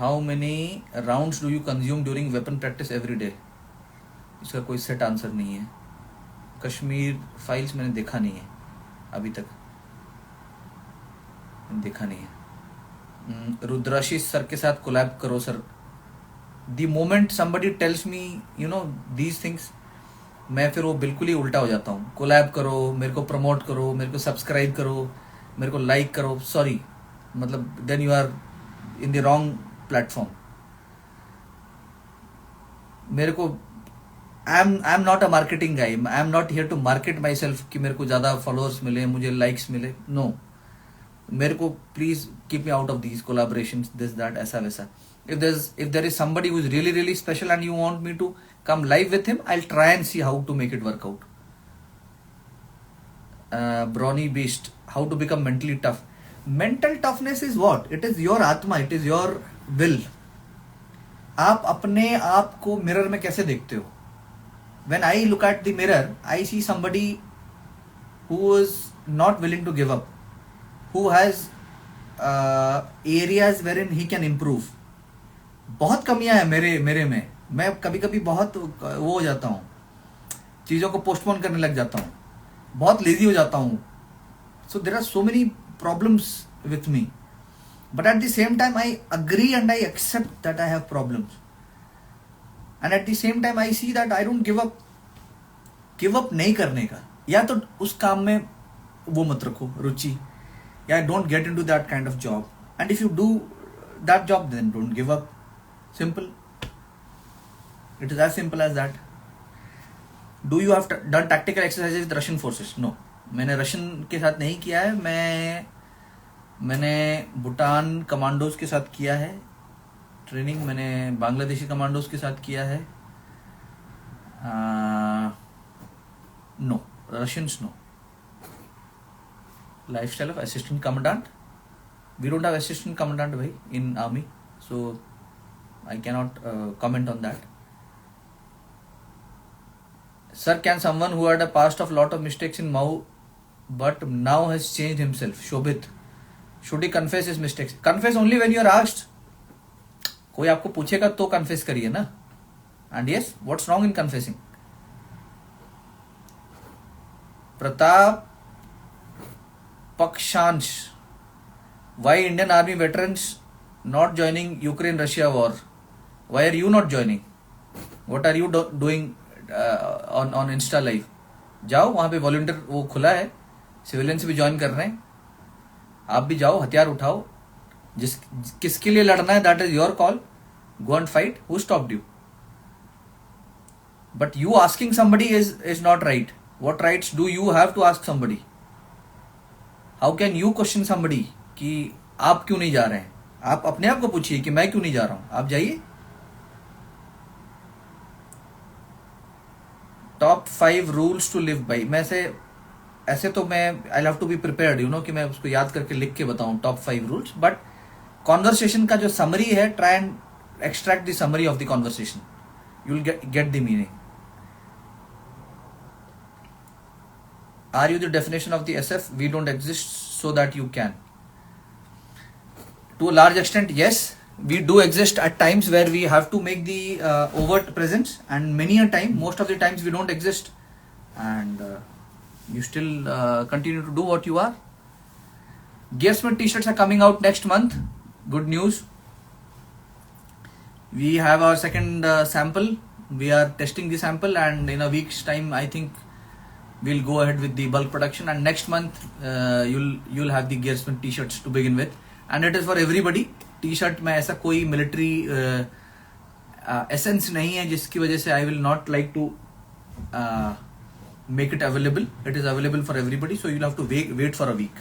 How many rounds do you consume during weapon practice every day? इसका कोई सेट आंसर नहीं है. कश्मीर फाइल्स मैंने देखा नहीं है अभी तक, देखा नहीं है. रुद्राशीष सर के साथ कोलैब करो sir. The moment somebody tells me these things, मैं फिर वो बिल्कुल ही उल्टा हो जाता हूँ. कोलैब करो, मेरे को प्रमोट करो, मेरे को सब्सक्राइब करो, मेरे को लाइक करो. सॉरी, मतलब then you are in the wrong platform. मेरे को I'm not a marketing guy. I'm not here to market myself कि मेरे को ज़्यादा followers मिले, मुझे likes मिले. No. मेरे को please keep me out of these collaborations, this, that, ऐसा वैसा. If there is somebody who is really, really special and you want me to come live with him, I'll try and see how to make it work out. Brawny Beast, how to become mentally tough. Mental toughness is what? It is your atma, it is your will. आप अपने आप को mirror में कैसे देखते हो? When I look at the mirror, I see somebody who is not willing to give up, who has areas wherein he can improve. बहुत कमियां हैं मेरे में. मैं कभी कभी बहुत वो हो जाता हूँ, चीज़ों को पोस्टपोन करने लग जाता हूँ, बहुत लेजी हो जाता हूँ. So there are so many problems with me. But at the same time, I agree and I accept that I have problems. And at the same time, I see that I don't give up. Give up नहीं करने का. या तो उस काम में वो मत रखो रुचि, या don't get into that kind of job. And if you do that job, then don't give up. Simple. It is as simple as that. Do you have done tactical exercises with Russian forces? No. मैंने Russian के साथ नहीं किया है. मैंने Bhutan commandos के साथ किया है ट्रेनिंग. मैंने बांग्लादेशी कमांडोज के साथ किया है. No, Russians no. Lifestyle of assistant commandant, we don't have assistant commandant भाई in army, so I cannot comment on that. Sir, can someone who had a past of lot of mistakes in Mau but now has changed himself, Shobit, should he confess his mistakes? Confess only when you are asked. कोई आपको पूछेगा तो confess करिए ना. And yes, what's wrong in confessing? Pratap Pakshansh, why Indian Army veterans not joining Ukraine-Russia war? Why are you not joining? What are you doing on Insta Live? जाओ, वहाँ पे volunteer वो खुला है, सिविलियंस भी join कर रहे हैं. आप भी जाओ, हथियार उठाओ. किसके लिए लड़ना है, that is your call. Go and fight. Who stopped you? But you asking somebody is not right. What rights do you have to ask somebody? How can you question somebody कि आप क्यों नहीं जा रहे हैं? आप अपने आप को पूछिए कि मैं क्यों नहीं जा रहा हूं. आप जाइए. Top 5 rules to live by. मैं ऐसे तो मैं I have to be prepared, you know, कि मैं उसको याद करके लिख के बताऊं टॉप 5 रूल्स. बट कॉन्वर्सेशन का जो समरी है, try and extract the summary of the conversation. You will get the meaning. Are you the definition of the SF? We don't exist so that you can. To a large extent, yes, we do exist at times where we have to make the overt presence, and many a time, most of the times, we don't exist, and you still continue to do what you are. Gearsmith t-shirts are coming out next month. Good news. We have our second sample. We are testing the sample, and in a week's time, I think we'll go ahead with the bulk production, and next month you'll have the Gearsmith t-shirts to begin with, and it is for everybody. T shirt में ऐसा कोई military essence नहीं है जिसकी वजह से I will not like to make it available. It is available for everybody, so you'll have to wait for a week,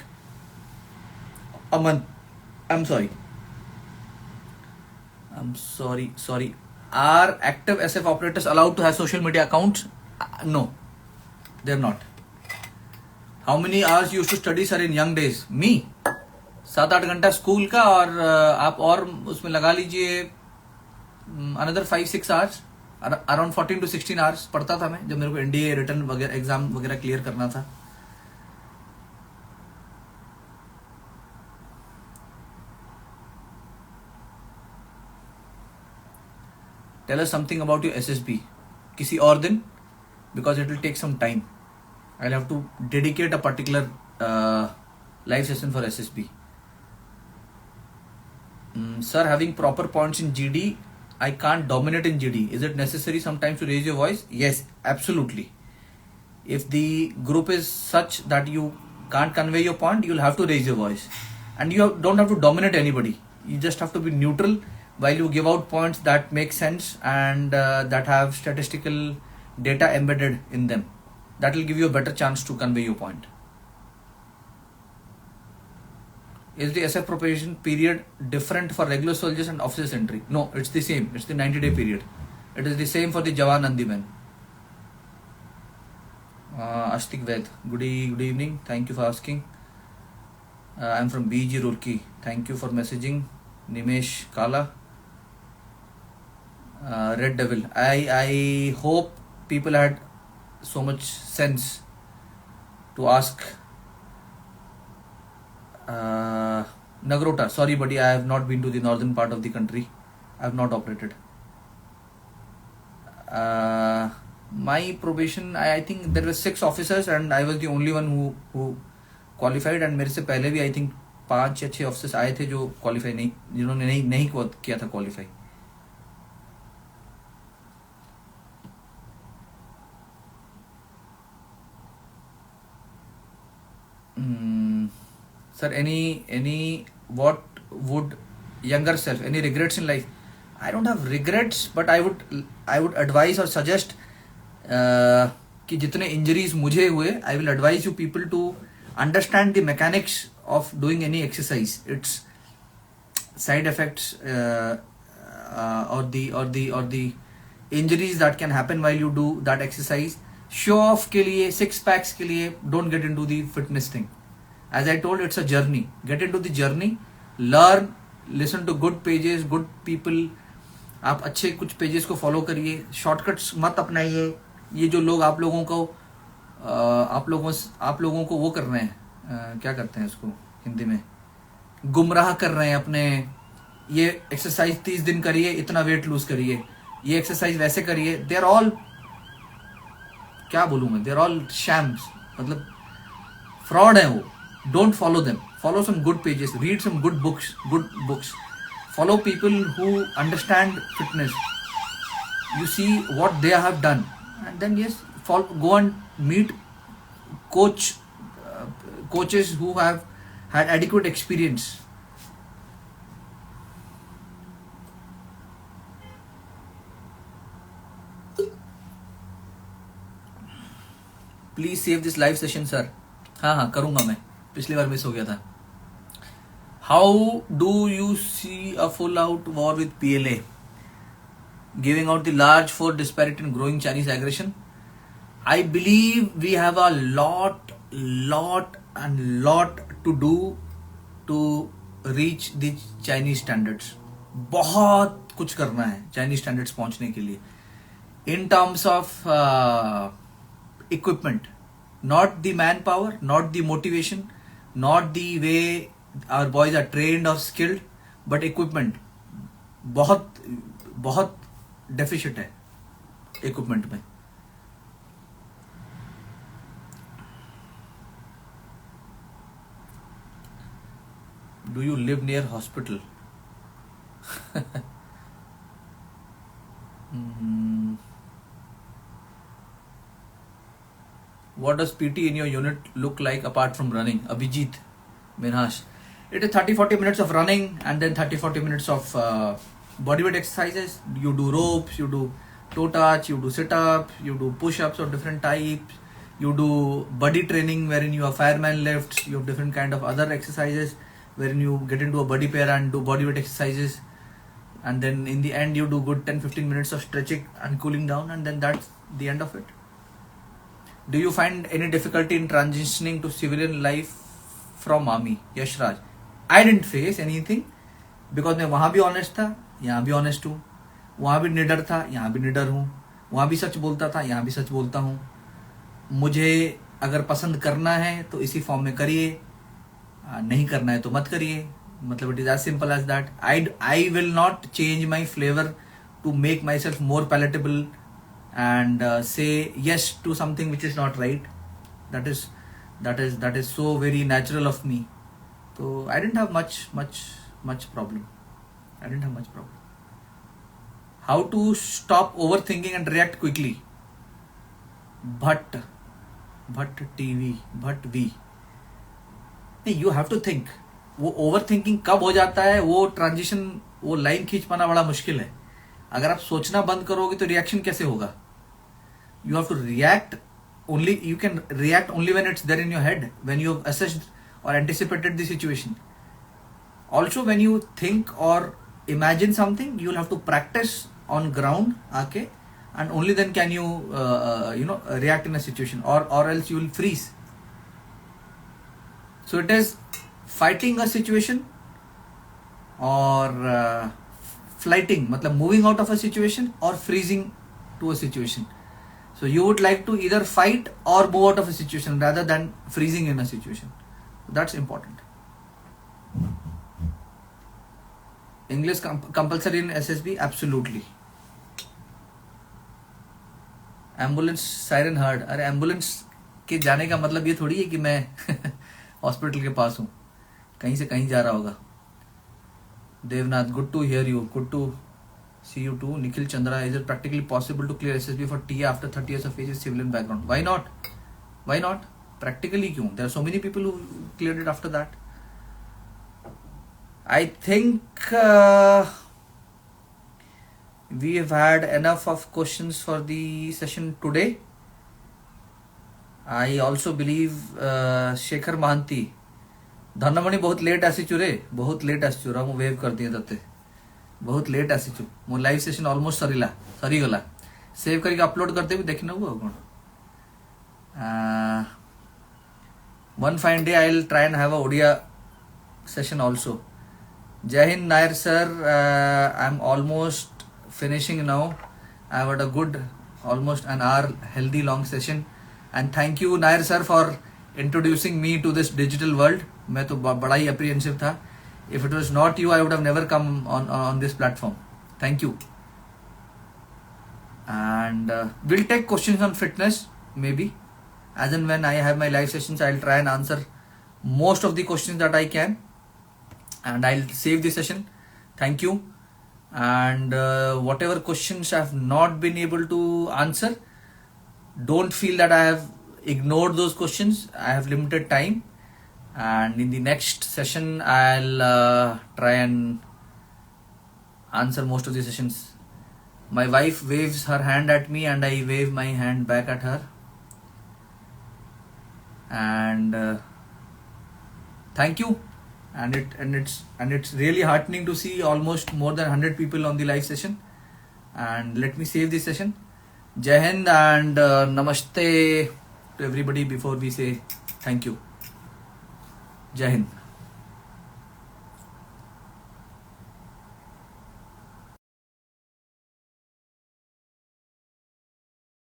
a month. I am sorry. Are active SF operators allowed to have social media accounts? No, they are not. How many hours used to study sir in young days? Me 7-8 घंटा school का, और आप और उसमें लगा लीजिए another 5-6 hours, around 14 to 16 hours पढ़ता था मैं, जब मेरे को एनडीए रिटर्न वगैरह एग्जाम वगैरह क्लियर करना था. Tell us something about your SSB किसी और दिन, because it will take some time. I will have to dedicate a particular live session for SSB. Sir, having proper points in GD, I can't dominate in GD. Is it necessary sometimes to raise your voice? Yes, absolutely. If the group is such that you can't convey your point, you'll have to raise your voice. And you don't have to dominate anybody. You just have to be neutral while you give out points that make sense and that have statistical data embedded in them. That will give you a better chance to convey your point. Is the SF probation period different for regular soldiers and officers entry? No, it's the same. It's the 90-day period. It is the same for the Jawan and the men. Ashtik Ved, good evening. Thank you for asking. I'm from BG Roorkee. Thank you for messaging. Nimesh Kala. Red Devil. I hope people had so much sense to ask. Nagrota, sorry buddy, I have not been to the northern part of the country. I have not operated. My probation, I think there were 6 officers and I was the only one who qualified, and मेरे से पहले भी I think 5 या 6 officers आए थे जो qualify नहीं, जिन्होंने नहीं किया था qualify. Sir, any what would younger self, any regrets in life? I don't have regrets, but I would advise or suggest कि जितने injuries मुझे हुए, I will advise you people to understand the mechanics of doing any exercise, its side effects or the injuries that can happen while you do that exercise. Show off के लिए, 6 packs के लिए, don't get into the fitness thing. As I told, it's a journey. Get into the journey, learn, listen to good pages, good people. आप अच्छे कुछ pages को follow करिए, shortcuts मत अपनाइए. ये जो लोग आप लोगों को वो कर रहे हैं, क्या करते हैं इसको हिंदी में, गुमराह कर रहे हैं अपने. ये एक्सरसाइज 30 दिन करिए, इतना वेट लूज करिए, ये एक्सरसाइज वैसे करिए. दे आर ऑल, क्या बोलूँ मैं, दे आर ऑल शैम्स, मतलब फ्रॉड है वो. Don't follow them. Follow some good pages. Read some good books. Follow people who understand fitness. You see what they have done, and then yes, go and meet coaches who have had adequate experience. Please save this live session, sir. हाँ करूँगा मैं. पिछली बार miss हो गया था. How do you see a full out war with PLA? Giving out the large force disparate in growing Chinese aggression? I believe we have a lot to do to reach the Chinese standards. बहुत कुछ करना है Chinese standards पहुंचने के लिए. In terms of equipment, not the manpower, not the motivation, not the way our boys are trained or skilled, but equipment. बहुत deficit है equipment में. Do you live near hospital? What does PT in your unit look like apart from running? Abhijit Minhash. It is 30-40 minutes of running and then 30-40 minutes of bodyweight exercises. You do ropes, you do toe touch, you do sit-up, you do push-ups of different types. You do buddy training wherein you have fireman lifts. You have different kind of other exercises wherein you get into a buddy pair and do bodyweight exercises. And then in the end you do good 10-15 minutes of stretching and cooling down, and then that's the end of it. Do you find any difficulty in transitioning to civilian life from army? Yashraj. I didn't face anything because मैं वहाँ भी honest था, यहाँ भी honest हूँ. वहाँ भी निडर था, यहाँ भी निडर हूँ. वहाँ भी सच बोलता था, यहाँ भी सच बोलता हूँ. मुझे अगर पसंद करना है तो इसी फॉर्म में करिए, नहीं करना है तो मत करिए. मतलब it is as simple as that. I will not change my flavor to make myself more palatable and say yes to something which is not right. That is so very natural of me. So I didn't have much problem. How to stop overthinking and react quickly? But TV. You have to think. वो over thinking कब हो जाता है, वो transition, वो line खींच पाना बड़ा मुश्किल है. अगर आप सोचना बंद करोगे तो रिएक्शन कैसे होगा? You have to react only, you can react only when it's there in your head, when you have assessed or anticipated the situation. Also, when you think or imagine something, you will have to practice on ground, okay, and only then can you react in a situation, or else you will freeze. So it is fighting a situation or flighting, matlab moving out of a situation, or freezing to a situation. So you would like to either fight or move out of a situation rather than freezing in a situation. That's important. English compulsory in SSB? Absolutely. Ambulance siren heard. अरे ambulance के जाने का मतलब ये थोड़ी है कि मैं हॉस्पिटल के पास हूँ, कहीं से कहीं जा रहा होगा. Devnath, good to hear you, good to see you too. Nikhil Chandra, is it practically possible to clear SSB for TA after 30 years of age with civilian background? Why not? Why not? Practically kyun? There are so many people who cleared it after that. I think we have had enough of questions for the session today. I also believe Shekhar Mahanti, धनमणि बहुत late आसीचु रे, बहुत late आसीचु रा, मु wave कर दिए तते, बहुत late आसीचु. मो लाइव सेशन ऑलमोस्ट सरीगला. सेव करके अपलोड करते भी देखना हुआ कौन. One fine day I will try and have a Odia session also. Jai Hind Nair sir, I am almost finishing now. I have a good almost an hour healthy long session, and thank you Nair sir for introducing me to this digital world. मैं तो बड़ा ही apprehensive था. If it was not you, I would have never come on this platform. Thank you. And we'll take questions on fitness, maybe. As and when I have my live sessions, I'll try and answer most of the questions that I can. And I'll save the session. Thank you. And whatever questions I have not been able to answer, don't feel that I have ignored those questions. I have limited time. And in the next session, I'll try and answer most of the sessions. My wife waves her hand at me and I wave my hand back at her. And thank you. And it's really heartening to see almost more than 100 people on the live session. And let me save this session. Jai Hind and Namaste to everybody before we say thank you. Jai Hind.